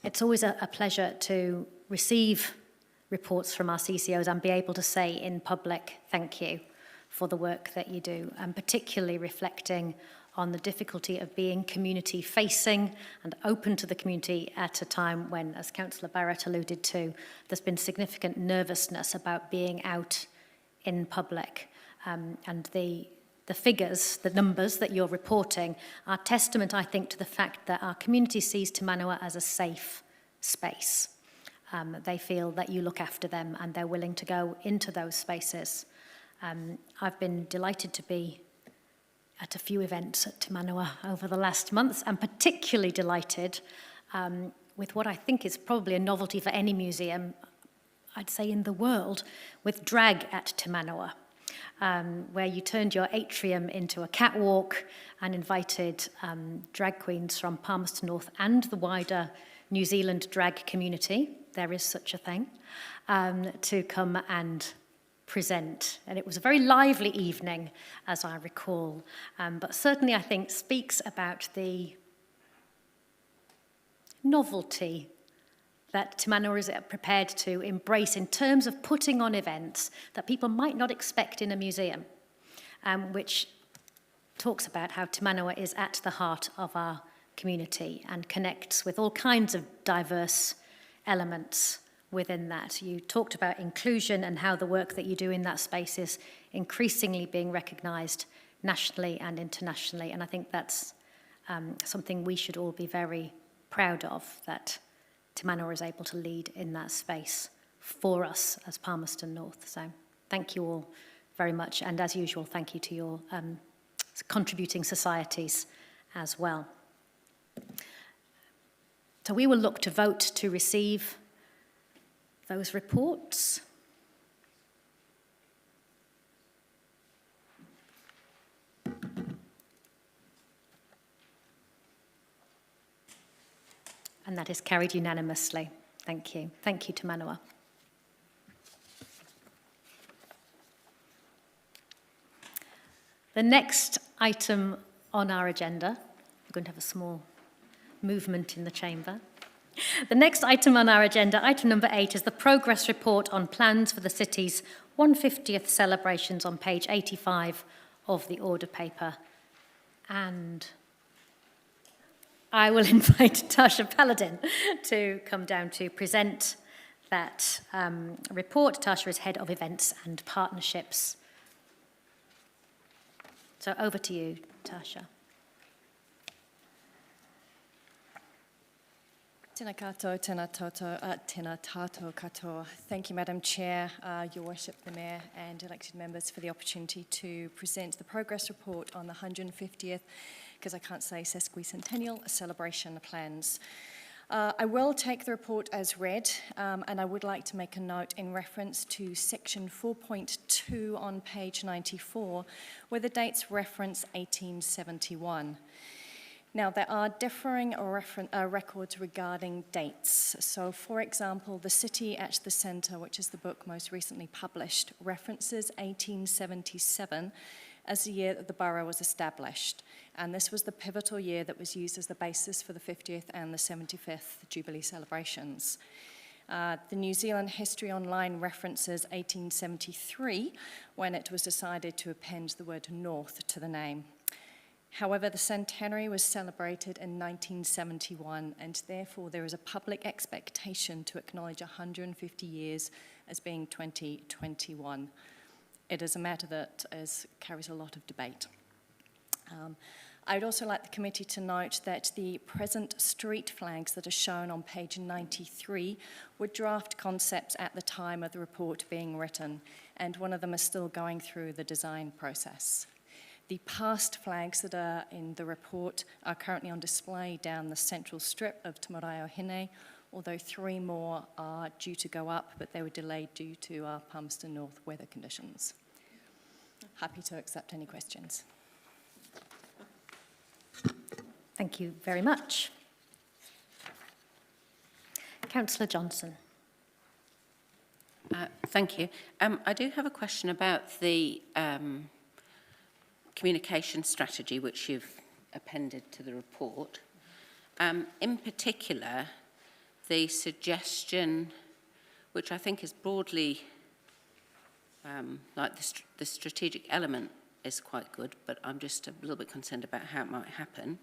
It's always a pleasure to receive reports from our CCOs and be able to say in public thank you for the work that you do, and particularly reflecting on the difficulty of being community-facing and open to the community at a time when, as Councillor Barrett alluded to, there's been significant nervousness about being out in public. and the figures, the numbers that you're reporting are testament, I think, to the fact that our community sees Te Manawa as a safe space. They feel that you look after them and they're willing to go into those spaces. I've been delighted to be at a few events at Te Manawa over the last months, and particularly delighted with what I think is probably a novelty for any museum, I'd say in the world, with drag at Te Manawa. Where you turned your atrium into a catwalk and invited drag queens from Palmerston North and the wider New Zealand drag community, there is such a thing, to come and present. And it was a very lively evening, as I recall, but certainly I think speaks about the novelty that Te Manawa is prepared to embrace in terms of putting on events that people might not expect in a museum, which talks about how Te Manawa is at the heart of our community and connects with all kinds of diverse elements within that. You talked about inclusion and how the work that you do in that space is increasingly being recognised nationally and internationally, and I think that's something we should all be very proud of, that Te Manawa is able to lead in that space for us as Palmerston North. So thank you all very much. And as usual, thank you to your contributing societies as well. So we will look to vote to receive those reports. And that is carried unanimously. Thank you. Thank you, Te Manawa. The next item on our agenda, we're going to have a small movement in the chamber. The next item on our agenda, item number 8, is the progress report on plans for the city's 150th celebrations on page 85 of the order paper. And I will invite Tasha Paladin to come down to present that report. Tasha is Head of Events and Partnerships. So over to you, Tasha. Tēnā koutou, tēnā tātou katoa. Thank you, Madam Chair, Your Worship, the Mayor and elected members for the opportunity to present the progress report on the 150th, because I can't say sesquicentennial, celebration plans. I will take the report as read, and I would like to make a note in reference to section 4.2 on page 94, where the dates reference 1871. Now, there are differing records regarding dates. So, for example, The City at the Centre, which is the book most recently published, references 1877 as the year that the borough was established. And this was the pivotal year that was used as the basis for the 50th and the 75th Jubilee celebrations. The New Zealand History Online references 1873, when it was decided to append the word North to the name. However, the centenary was celebrated in 1971, and therefore there is a public expectation to acknowledge 150 years as being 2021. It is a matter that carries a lot of debate. I would also like the committee to note that the present street flags that are shown on page 93 were draft concepts at the time of the report being written, and one of them is still going through the design process. The past flags that are in the report are currently on display down the central strip of Te Maraeohine, although 3 more are due to go up, but they were delayed due to our Palmerston North weather conditions. Happy to accept any questions. Thank you very much. Councillor Johnson. Thank you. I do have a question about the communication strategy which you've appended to the report. In particular, the suggestion, which I think is broadly, like the strategic element is quite good, but I'm just a little bit concerned about how it might happen,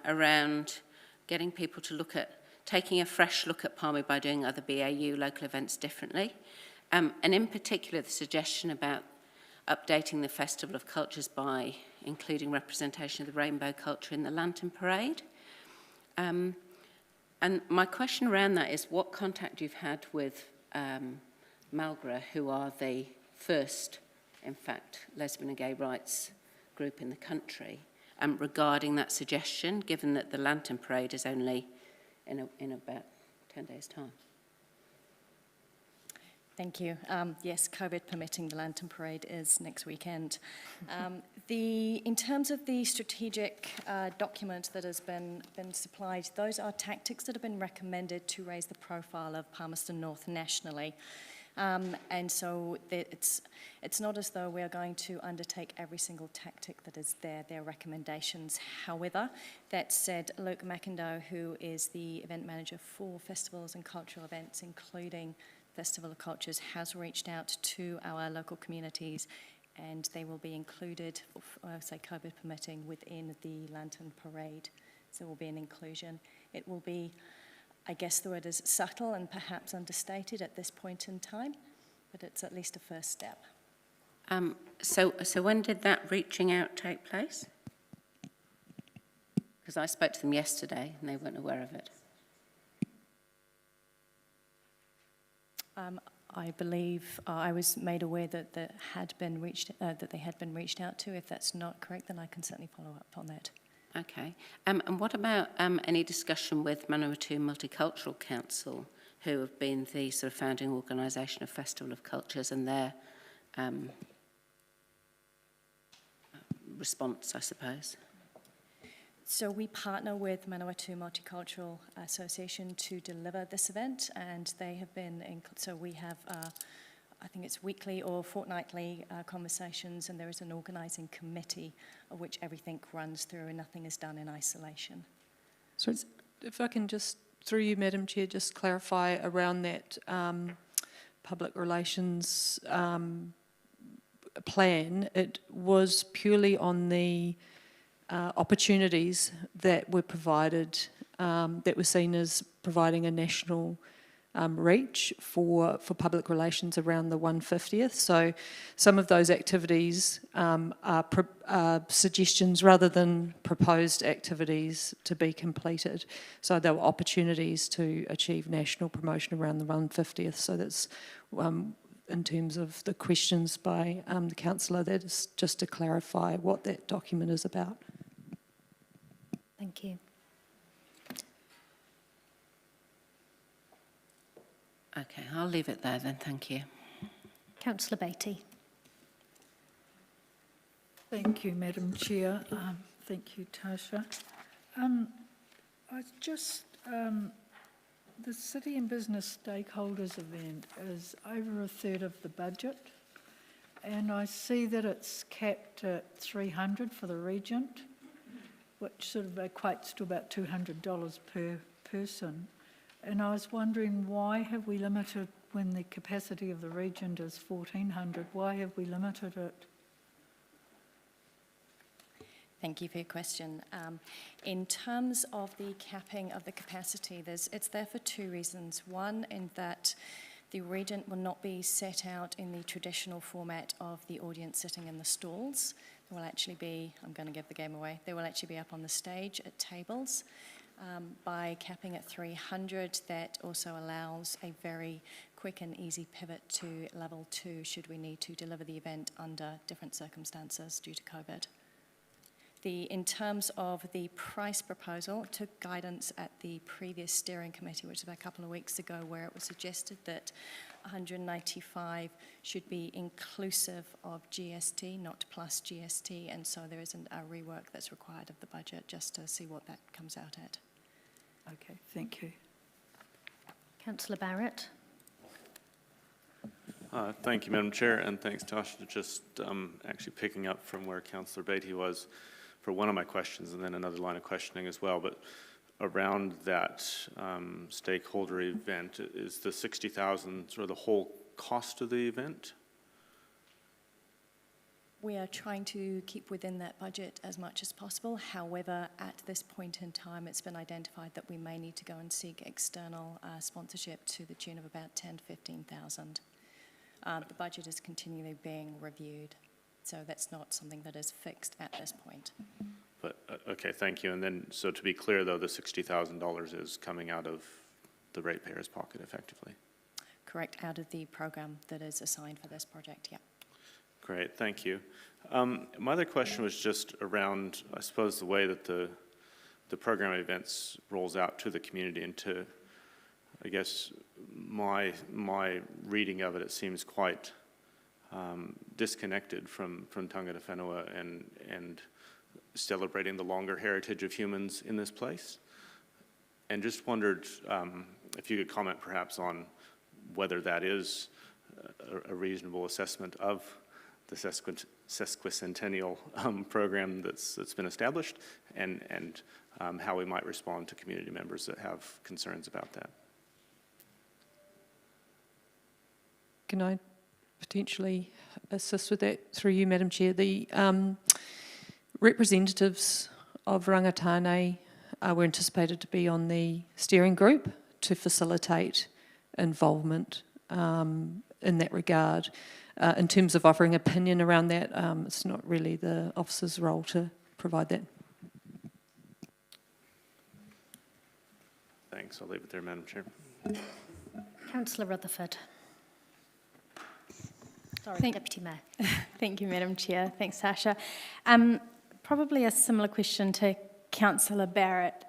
around getting people to look at, taking a fresh look at Palmy by doing other BAU local events differently. And in particular, the suggestion about updating the Festival of Cultures by including representation of the rainbow culture in the Lantern Parade. And my question around that is what contact you've had with Malgra, who are the first, in fact, lesbian and gay rights group in the country, regarding that suggestion, given that the Lantern Parade is only in about 10 days' time. Thank you. Yes, COVID permitting, the Lantern Parade is next weekend. In terms of the strategic document that has been supplied, those are tactics that have been recommended to raise the profile of Palmerston North nationally. And so it's not as though we are going to undertake every single tactic that is there. They're recommendations. However, that said, Luke McIndoe, who is the event manager for festivals and cultural events, including Festival of Cultures, has reached out to our local communities, and they will be included, say COVID permitting, within the Lantern Parade. So there will be an inclusion. It will be, I guess the word is subtle and perhaps understated at this point in time, but it's at least a first step. So when did that reaching out take place? Because I spoke to them yesterday and they weren't aware of it. I believe I was made aware that they had been reached out to. If that's not correct, then I can certainly follow up on that. Okay. And what about any discussion with Manawatu Multicultural Council, who have been the sort of founding organisation of Festival of Cultures, and their response, I suppose? So we partner with Manawatu Multicultural Association to deliver this event, and they have been, so we have, I think it's weekly or fortnightly conversations, and there is an organising committee of which everything runs through and nothing is done in isolation. So if I can just, through you, Madam Chair, just clarify around that public relations plan, it was purely on the opportunities that were provided, that were seen as providing a national reach for public relations around the 150th. So some of those activities are suggestions rather than proposed activities to be completed. So there were opportunities to achieve national promotion around the 150th. So that's in terms of the questions by the councillor, that is just to clarify what that document is about. Thank you. Okay, I'll leave it there then, thank you. Councillor Beattie. Thank you, Madam Chair. Thank you, Tasha. The City and Business Stakeholders event is over a third of the budget, and I see that it's capped at $300 for the Regent, which sort of equates to about $200 per person. And I was wondering, why have we limited, when the capacity of the Regent is 1,400, why have we limited it? Thank you for your question. In terms of the capping of the capacity, it's there for two reasons. One, in that the Regent will not be set out in the traditional format of the audience sitting in the stalls. There will actually be, I'm going to give the game away, they will actually be up on the stage at tables. By capping at 300, that also allows a very quick and easy pivot to level 2 should we need to deliver the event under different circumstances due to COVID. In terms of the price proposal, took guidance at the previous steering committee, which was about a couple of weeks ago, where it was suggested that 195 should be inclusive of GST, not plus GST, and so there isn't a rework that's required of the budget just to see what that comes out at. Okay, thank you. Councillor Barrett. Thank you, Madam Chair, and thanks, Tasha, just actually picking up from where Councillor Beattie was for one of my questions, and then another line of questioning as well. But around that stakeholder event, is the 60,000 sort of the whole cost of the event? We are trying to keep within that budget as much as possible. However, at this point in time, it's been identified that we may need to go and seek external sponsorship to the tune of about 10,000 to 15,000. The budget is continually being reviewed. So that's not something that is fixed at this point. But, okay, thank you. And then, so to be clear, though, the $60,000 is coming out of the ratepayer's pocket effectively? Correct, out of the program that is assigned for this project, yeah. Great, thank you. My other question was just around, I suppose, the way that the program events rolls out to the community, and to, I guess, my reading of it, it seems quite disconnected from Tangata Whenua and celebrating the longer heritage of humans in this place. And just wondered if you could comment perhaps on whether that is a reasonable assessment of the sesquicentennial program that's been established, and how we might respond to community members that have concerns about that. Can I potentially assist with that through you, Madam Chair? The representatives of Rangatane were anticipated to be on the steering group to facilitate involvement in that regard. In terms of offering opinion around that, it's not really the officer's role to provide that. Thanks. I'll leave it there, Madam Chair. Councillor Rutherford. Sorry, Deputy Mayor. Thank you, Madam Chair. Thanks, Sasha. Probably a similar question to Councillor Barrett.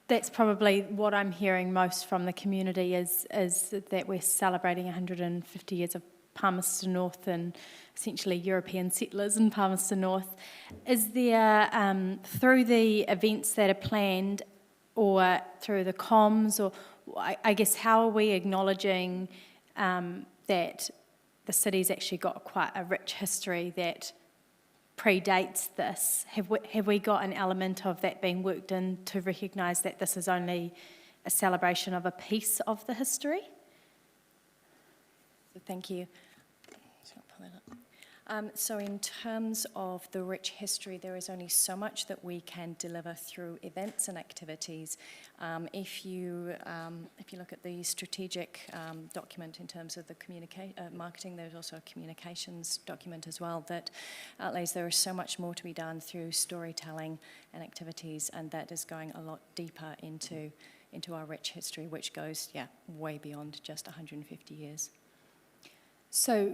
That's probably what I'm hearing most from the community is that we're celebrating 150 years of Palmerston North and essentially European settlers in Palmerston North. Is there, through the events that are planned or through the comms, or I guess how are we acknowledging that the city's actually got quite a rich history that predates this? Have we got an element of that being worked in to recognise that this is only a celebration of a piece of the history? So thank you. So in terms of the rich history, there is only so much that we can deliver through events and activities. If you look at the strategic document in terms of the marketing, there's also a communications document as well that outlays there is so much more to be done through storytelling and activities, and that is going a lot deeper into our rich history, which goes, way beyond just 150 years. So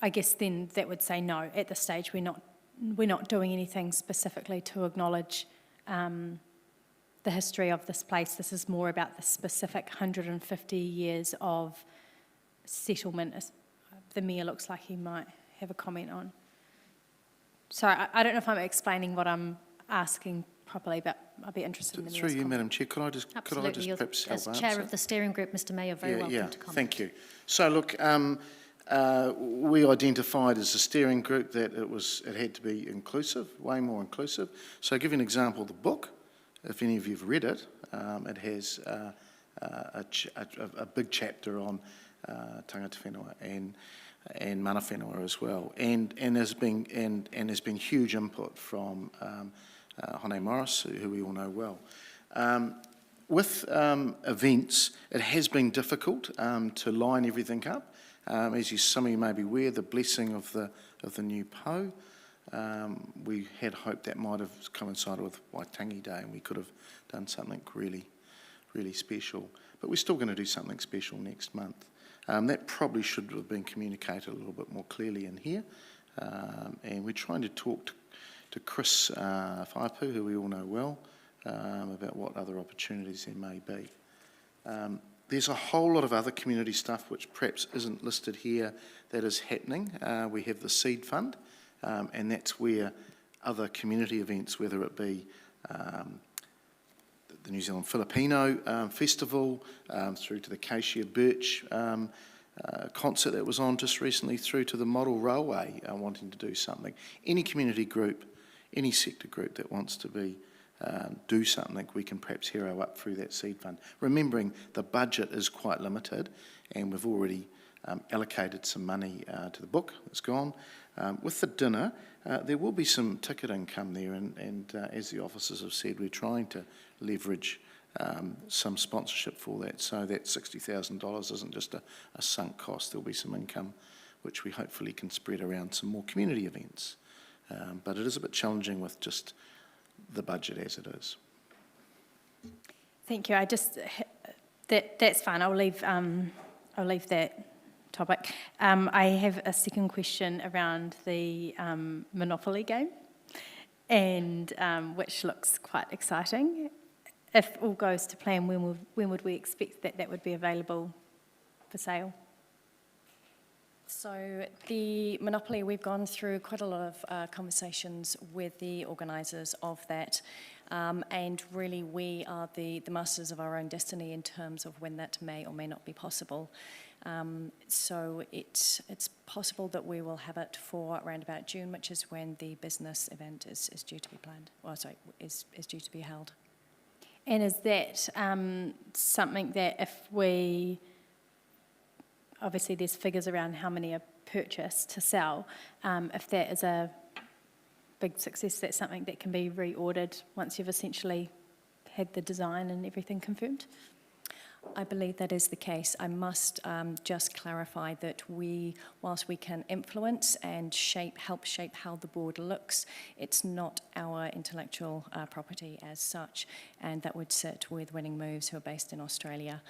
I guess then that would say no, at this stage we're not doing anything specifically to acknowledge the history of this place. This is more about the specific 150 years of settlement. The Mayor looks like he might have a comment on. Sorry, I don't know if I'm explaining what I'm asking properly, but I'd be interested in the Mayor's Through you, comment. Madam Chair, could I just perhaps help As answer? Chair of the steering group, Mr Mayor, very welcome to comment. Thank you. So look, we identified as a steering group that it had to be inclusive, way more inclusive. So I'll give you an example of the book. If any of you have read it, it has a big chapter on tangata whenua and mana whenua as well, and there's been huge input from Hone Morris, who we all know well. With events, it has been difficult to line everything up. As some of you may be aware, the blessing of the new Po, we had hoped that might have coincided with Waitangi Day, and we could have done something really, really special. But we're still going to do something special next month. That probably should have been communicated a little bit more clearly in here. And we're trying to talk to Chris Whaipu, who we all know well, about what other opportunities there may be. There's a whole lot of other community stuff which perhaps isn't listed here that is happening. We have the Seed Fund, and that's where other community events, whether it be the New Zealand Filipino Festival, through to the Acacia Birch concert that was on just recently, through to the Model Railway wanting to do something. Any community group, any sector group that wants to do something, we can perhaps hero up through that seed fund. Remembering the budget is quite limited, and we've already allocated some money to the book that's gone. With the dinner, there will be some ticket income there, and as the officers have said, we're trying to leverage some sponsorship for that, so that $60,000 isn't just a sunk cost. There'll be some income which we hopefully can spread around some more community events. But it is a bit challenging with just the budget as it is. Thank you. That's fine. I'll leave that topic. I have a second question around the Monopoly game, and which looks quite exciting. If all goes to plan, when would we expect that would be available for sale? So the Monopoly, we've gone through quite a lot of conversations with the organisers of that, and really we are the masters of our own destiny in terms of when that may or may not be possible. So it's possible that we will have it for around about June, which is when the business event is due to be planned, is due to be held. And is that something that if we... Obviously, there's figures around how many are purchased to sell. If that is a big success, that's something that can be reordered once you've essentially had the design and everything confirmed? I believe that is the case. I must just clarify that whilst we can influence and help shape how the board looks, it's not our intellectual property as such, and that would sit with Winning Moves, who are based in Australia.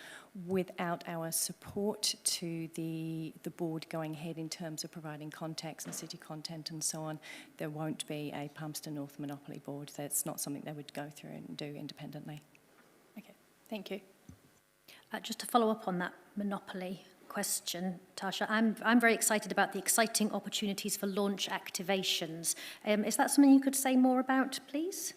Without our support to the board going ahead in terms of providing contacts and city content and so on, there won't be a Palmerston North Monopoly board. That's not something they would go through and do independently. Okay, thank you. Just to follow up on that Monopoly question, Tasha, I'm very excited about the exciting opportunities for launch activations. Is that something you could say more about, please?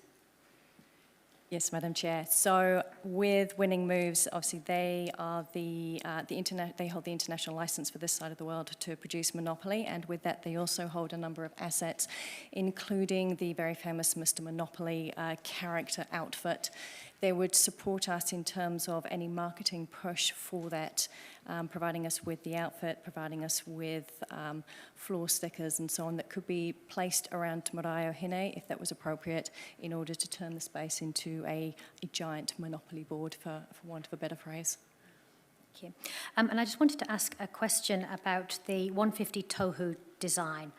Yes, Madam Chair. So with Winning Moves, obviously they are they hold the international license for this side of the world to produce Monopoly, and with that they also hold a number of assets, including the very famous Mr. Monopoly character outfit. They would support us in terms of any marketing push for that, providing us with the outfit, providing us with floor stickers and so on that could be placed around Te Marae o Hine, if that was appropriate, in order to turn the space into a giant Monopoly board, for want of a better phrase. Thank you. And I just wanted to ask a question about the 150 Tohu design.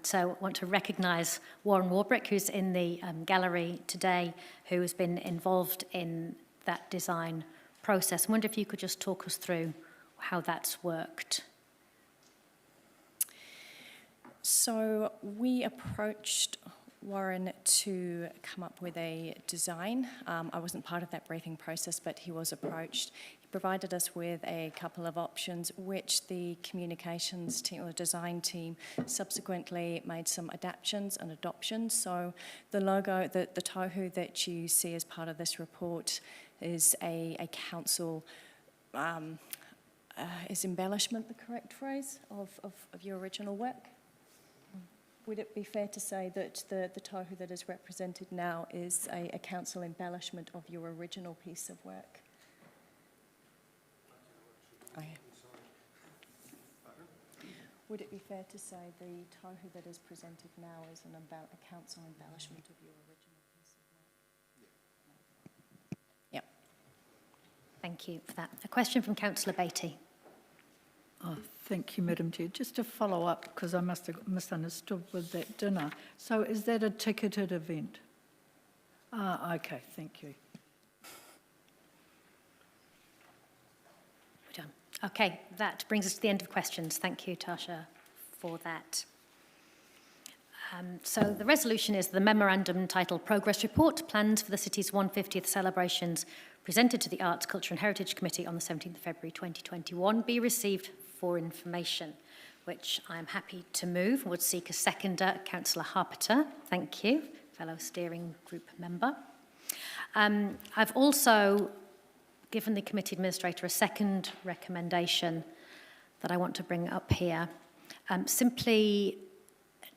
So I want to recognise Warren Warbrick, who's in the gallery today, who has been involved in that design process. I wonder if you could just talk us through how that's worked. So we approached Warren to come up with a design. I wasn't part of that briefing process, but he was approached. He provided us with a couple of options, which the communications team or the design team subsequently made some adaptations and adoptions. So the logo, the tohu that you see as part of this report is a council, is embellishment the correct phrase of your original work? Would it be fair to say that the tohu that is represented now is a council embellishment of your original piece of work? Oh, yeah. Would it be fair to say the tohu that is presented now is a council embellishment of your original piece of work? Yep. Thank you for that. A question from Councillor Beattie. Oh, thank you, Madam Chair. Just to follow up, because I must have misunderstood with that dinner. So is that a ticketed event? Okay, thank you. We're done. Okay, that brings us to the end of questions. Thank you, Tasha, for that. So the resolution is the memorandum entitled Progress Report, Plans for the City's 150th Celebrations, presented to the Arts, Culture and Heritage Committee on the 17th of February 2021, be received for information, which I am happy to move. Would seek a seconder, Councillor Harpeter. Thank you, fellow steering group member. I've also given the committee administrator a second recommendation that I want to bring up here, simply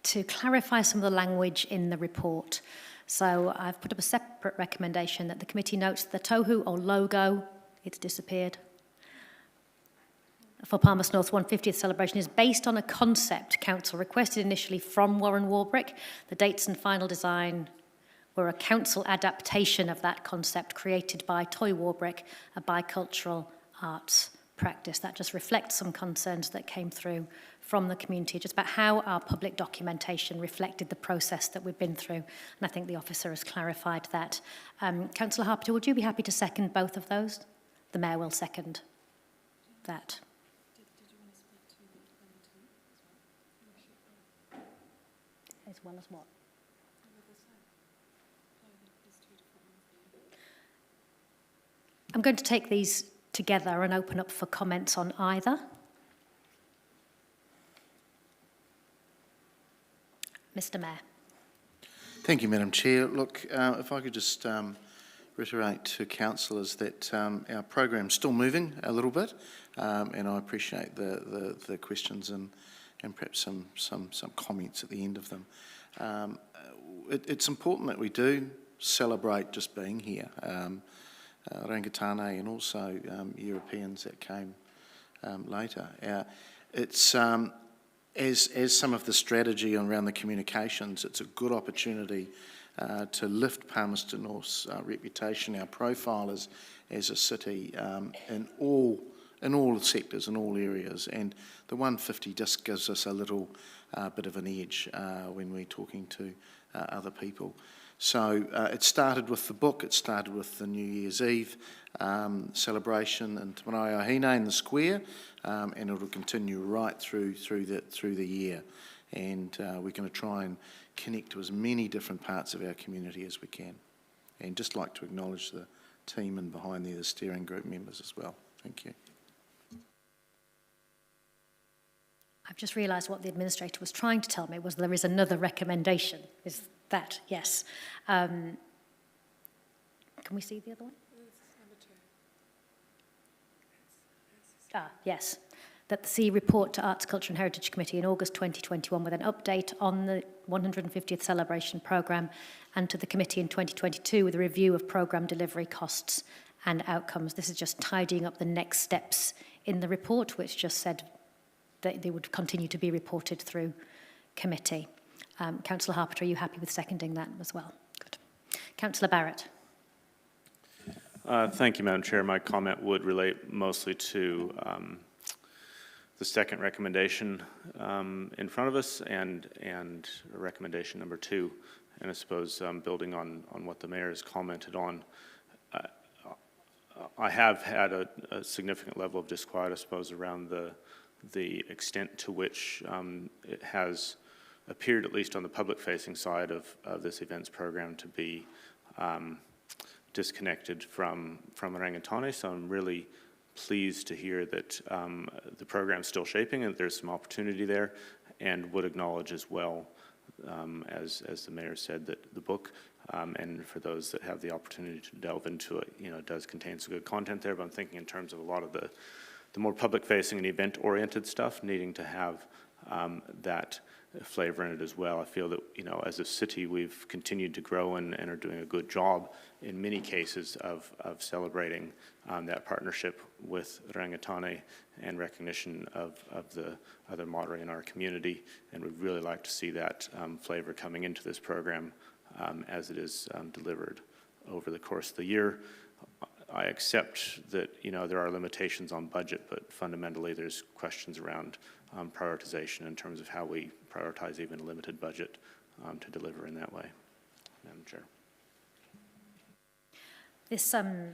to clarify some of the language in the report. So I've put up a separate recommendation that the committee notes the tohu or logo, it's disappeared, for Palmerston North 150th celebration is based on a concept council requested initially from Warren Warbrick. The dates and final design were a council adaptation of that concept created by Toy Warbrick, a bicultural arts practice. That just reflects some concerns that came through from the community, just about how our public documentation reflected the process that we've been through. And I think the officer has clarified that. Councillor Harper, would you be happy to second both of those? The Mayor will second that. As well as what? I'm going to take these together and open up for comments on either. Mr. Mayor. Thank you, Madam Chair. Look, if I could just reiterate to councillors that our program's still moving a little bit, and I appreciate the questions and perhaps some comments at the end of them. It's important that we do celebrate just being here. Rangatane and also Europeans that came later. It's as some of the strategy around the communications, it's a good opportunity to lift Palmerston North's reputation, our profile as a city in all sectors, in all areas. And the 150 just gives us a little bit of an edge when we're talking to other people. So it started with the book, it started with the New Year's Eve celebration in Te Marae Ahine in the square, and it'll continue right through the year. And we're going to try and connect to as many different parts of our community as we can. And just like to acknowledge the team and behind there, the steering group members as well. Thank you. I've just realised what the administrator was trying to tell me was there is another recommendation. Is that, yes. Can we see the other one? Yes. That the C report to Arts, Culture and Heritage Committee in August 2021 with an update on the 150th celebration programme, and to the committee in 2022 with a review of programme delivery costs and outcomes. This is just tidying up the next steps in the report, which just said that they would continue to be reported through committee. Councillor Harper, are you happy with seconding that as well? Good. Councillor Barrett. Thank you, Madam Chair. My comment would relate mostly to the second recommendation in front of us and recommendation number 2. And I suppose building on what the Mayor has commented on, I have had a significant level of disquiet, I suppose, around the extent to which it has appeared, at least on the public-facing side of this events program, to be disconnected from Rangatane. So I'm really pleased to hear that the program's still shaping and that there's some opportunity there, and would acknowledge as well, as the Mayor said, that the book, and for those that have the opportunity to delve into it, it does contain some good content there, but I'm thinking in terms of a lot of the more public-facing and event-oriented stuff needing to have that flavor in it as well. I feel that, as a city, we've continued to grow and are doing a good job in many cases of celebrating that partnership with Rangatane and recognition of the other Māori in our community, and we'd really like to see that flavor coming into this program as it is delivered over the course of the year. I accept that, there are limitations on budget, but fundamentally there's questions around prioritization in terms of how we prioritize even a limited budget to deliver in that way. Madam Chair. This, the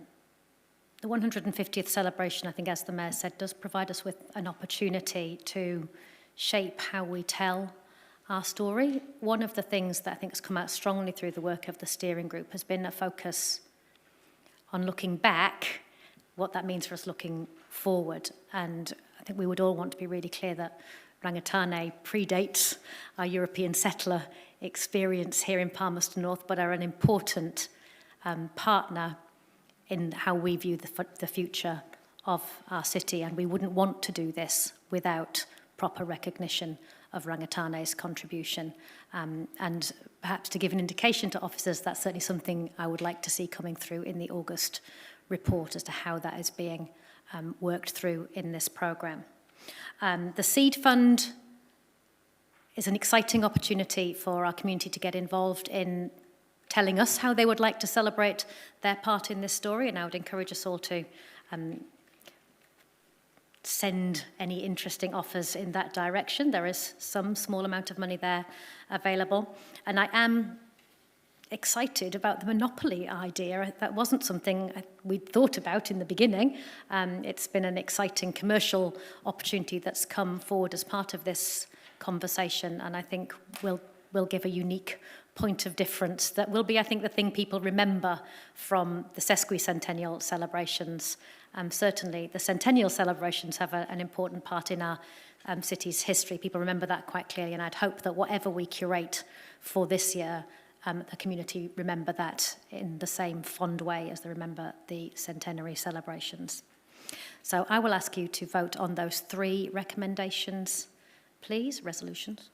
150th celebration, I think, as the Mayor said, does provide us with an opportunity to shape how we tell our story. One of the things that I think has come out strongly through the work of the steering group has been a focus on looking back, what that means for us looking forward. And I think we would all want to be really clear that Rangatane predates our European settler experience here in Palmerston North, but are an important partner in how we view the future of our city. And we wouldn't want to do this without proper recognition of Rangatane's contribution. And perhaps to give an indication to officers, that's certainly something I would like to see coming through in the August report as to how that is being worked through in this programme. The Seed Fund is an exciting opportunity for our community to get involved in telling us how they would like to celebrate their part in this story, and I would encourage us all to send any interesting offers in that direction. There is some small amount of money there available. And I am excited about the monopoly idea. That wasn't something we'd thought about in the beginning. It's been an exciting commercial opportunity that's come forward as part of this conversation, and I think will give a unique point of difference that will be, I think, the thing people remember from the sesquicentennial celebrations. Certainly, the centennial celebrations have an important part in our city's history. People remember that quite clearly, and I'd hope that whatever we curate for this year, the community remember that in the same fond way as they remember the centenary celebrations. So I will ask you to vote on those 3 recommendations, please, resolutions.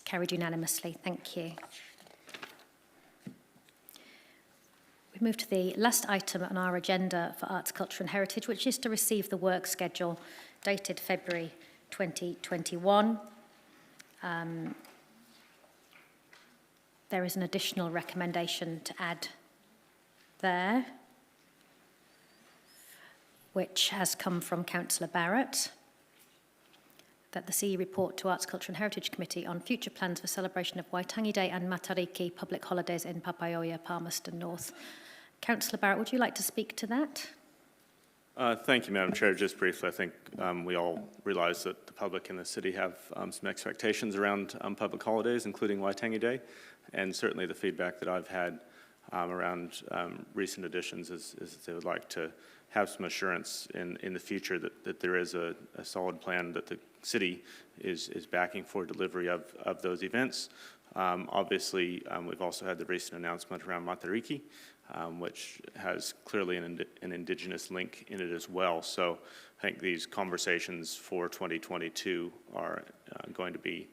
Carried unanimously, thank you. We move to the last item on our agenda for Arts, Culture and Heritage, which is to receive the work schedule dated February 2021. There is an additional recommendation to add there, which has come from Councillor Barrett, that the CE report to Arts, Culture and Heritage Committee on future plans for celebration of Waitangi Day and Matariki public holidays in Papaioia, Palmerston North. Councillor Barrett, would you like to speak to that? Thank you, Madam Chair. Just briefly, I think we all realise that the public in the city have some expectations around public holidays, including Waitangi Day, and certainly the feedback that I've had around recent additions is that they would like to have some assurance in the future that there is a solid plan that the city is backing for delivery of those events. Obviously, we've also had the recent announcement around Matariki, which has clearly an Indigenous link in it as well. So I think these conversations for 2022 are going to be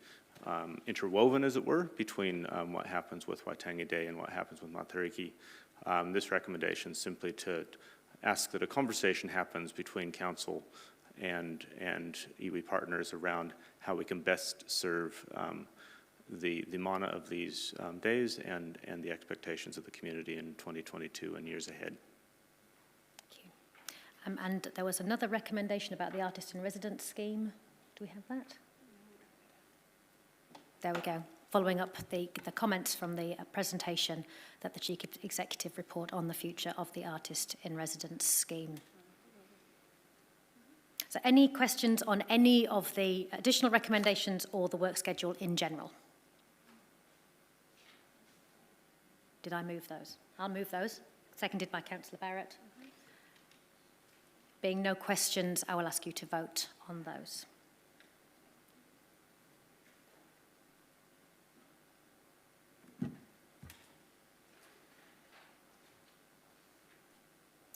interwoven, as it were, between what happens with Waitangi Day and what happens with Matariki. This recommendation is simply to ask that a conversation happens between council and iwi partners around how we can best serve the mana of these days and the expectations of the community in 2022 and years ahead. Thank you. And there was another recommendation about the Artist in Residence scheme. Do we have that? There we go. Following up the comments from the presentation that the Chief Executive report on the future of the Artist in Residence scheme. So any questions on any of the additional recommendations or the work schedule in general? Did I move those? I'll move those. Seconded by Councillor Barrett. Being no questions, I will ask you to vote on those.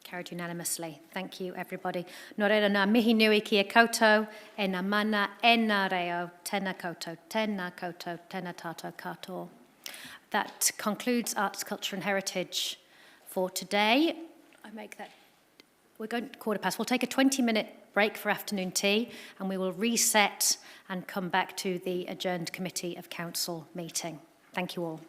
Carried unanimously. Thank you, everybody. Nō reira ngā mihi nui ki a koutou, e ngā mana, e ngā reo, tēnā koutou, tēnā koutou, tēnā tātou katoa. That concludes Arts, Culture and Heritage for today. I make that, we're going to 15:15. We'll take a 20-minute break for afternoon tea, and we will reset and come back to the adjourned Committee of Council meeting. Thank you all.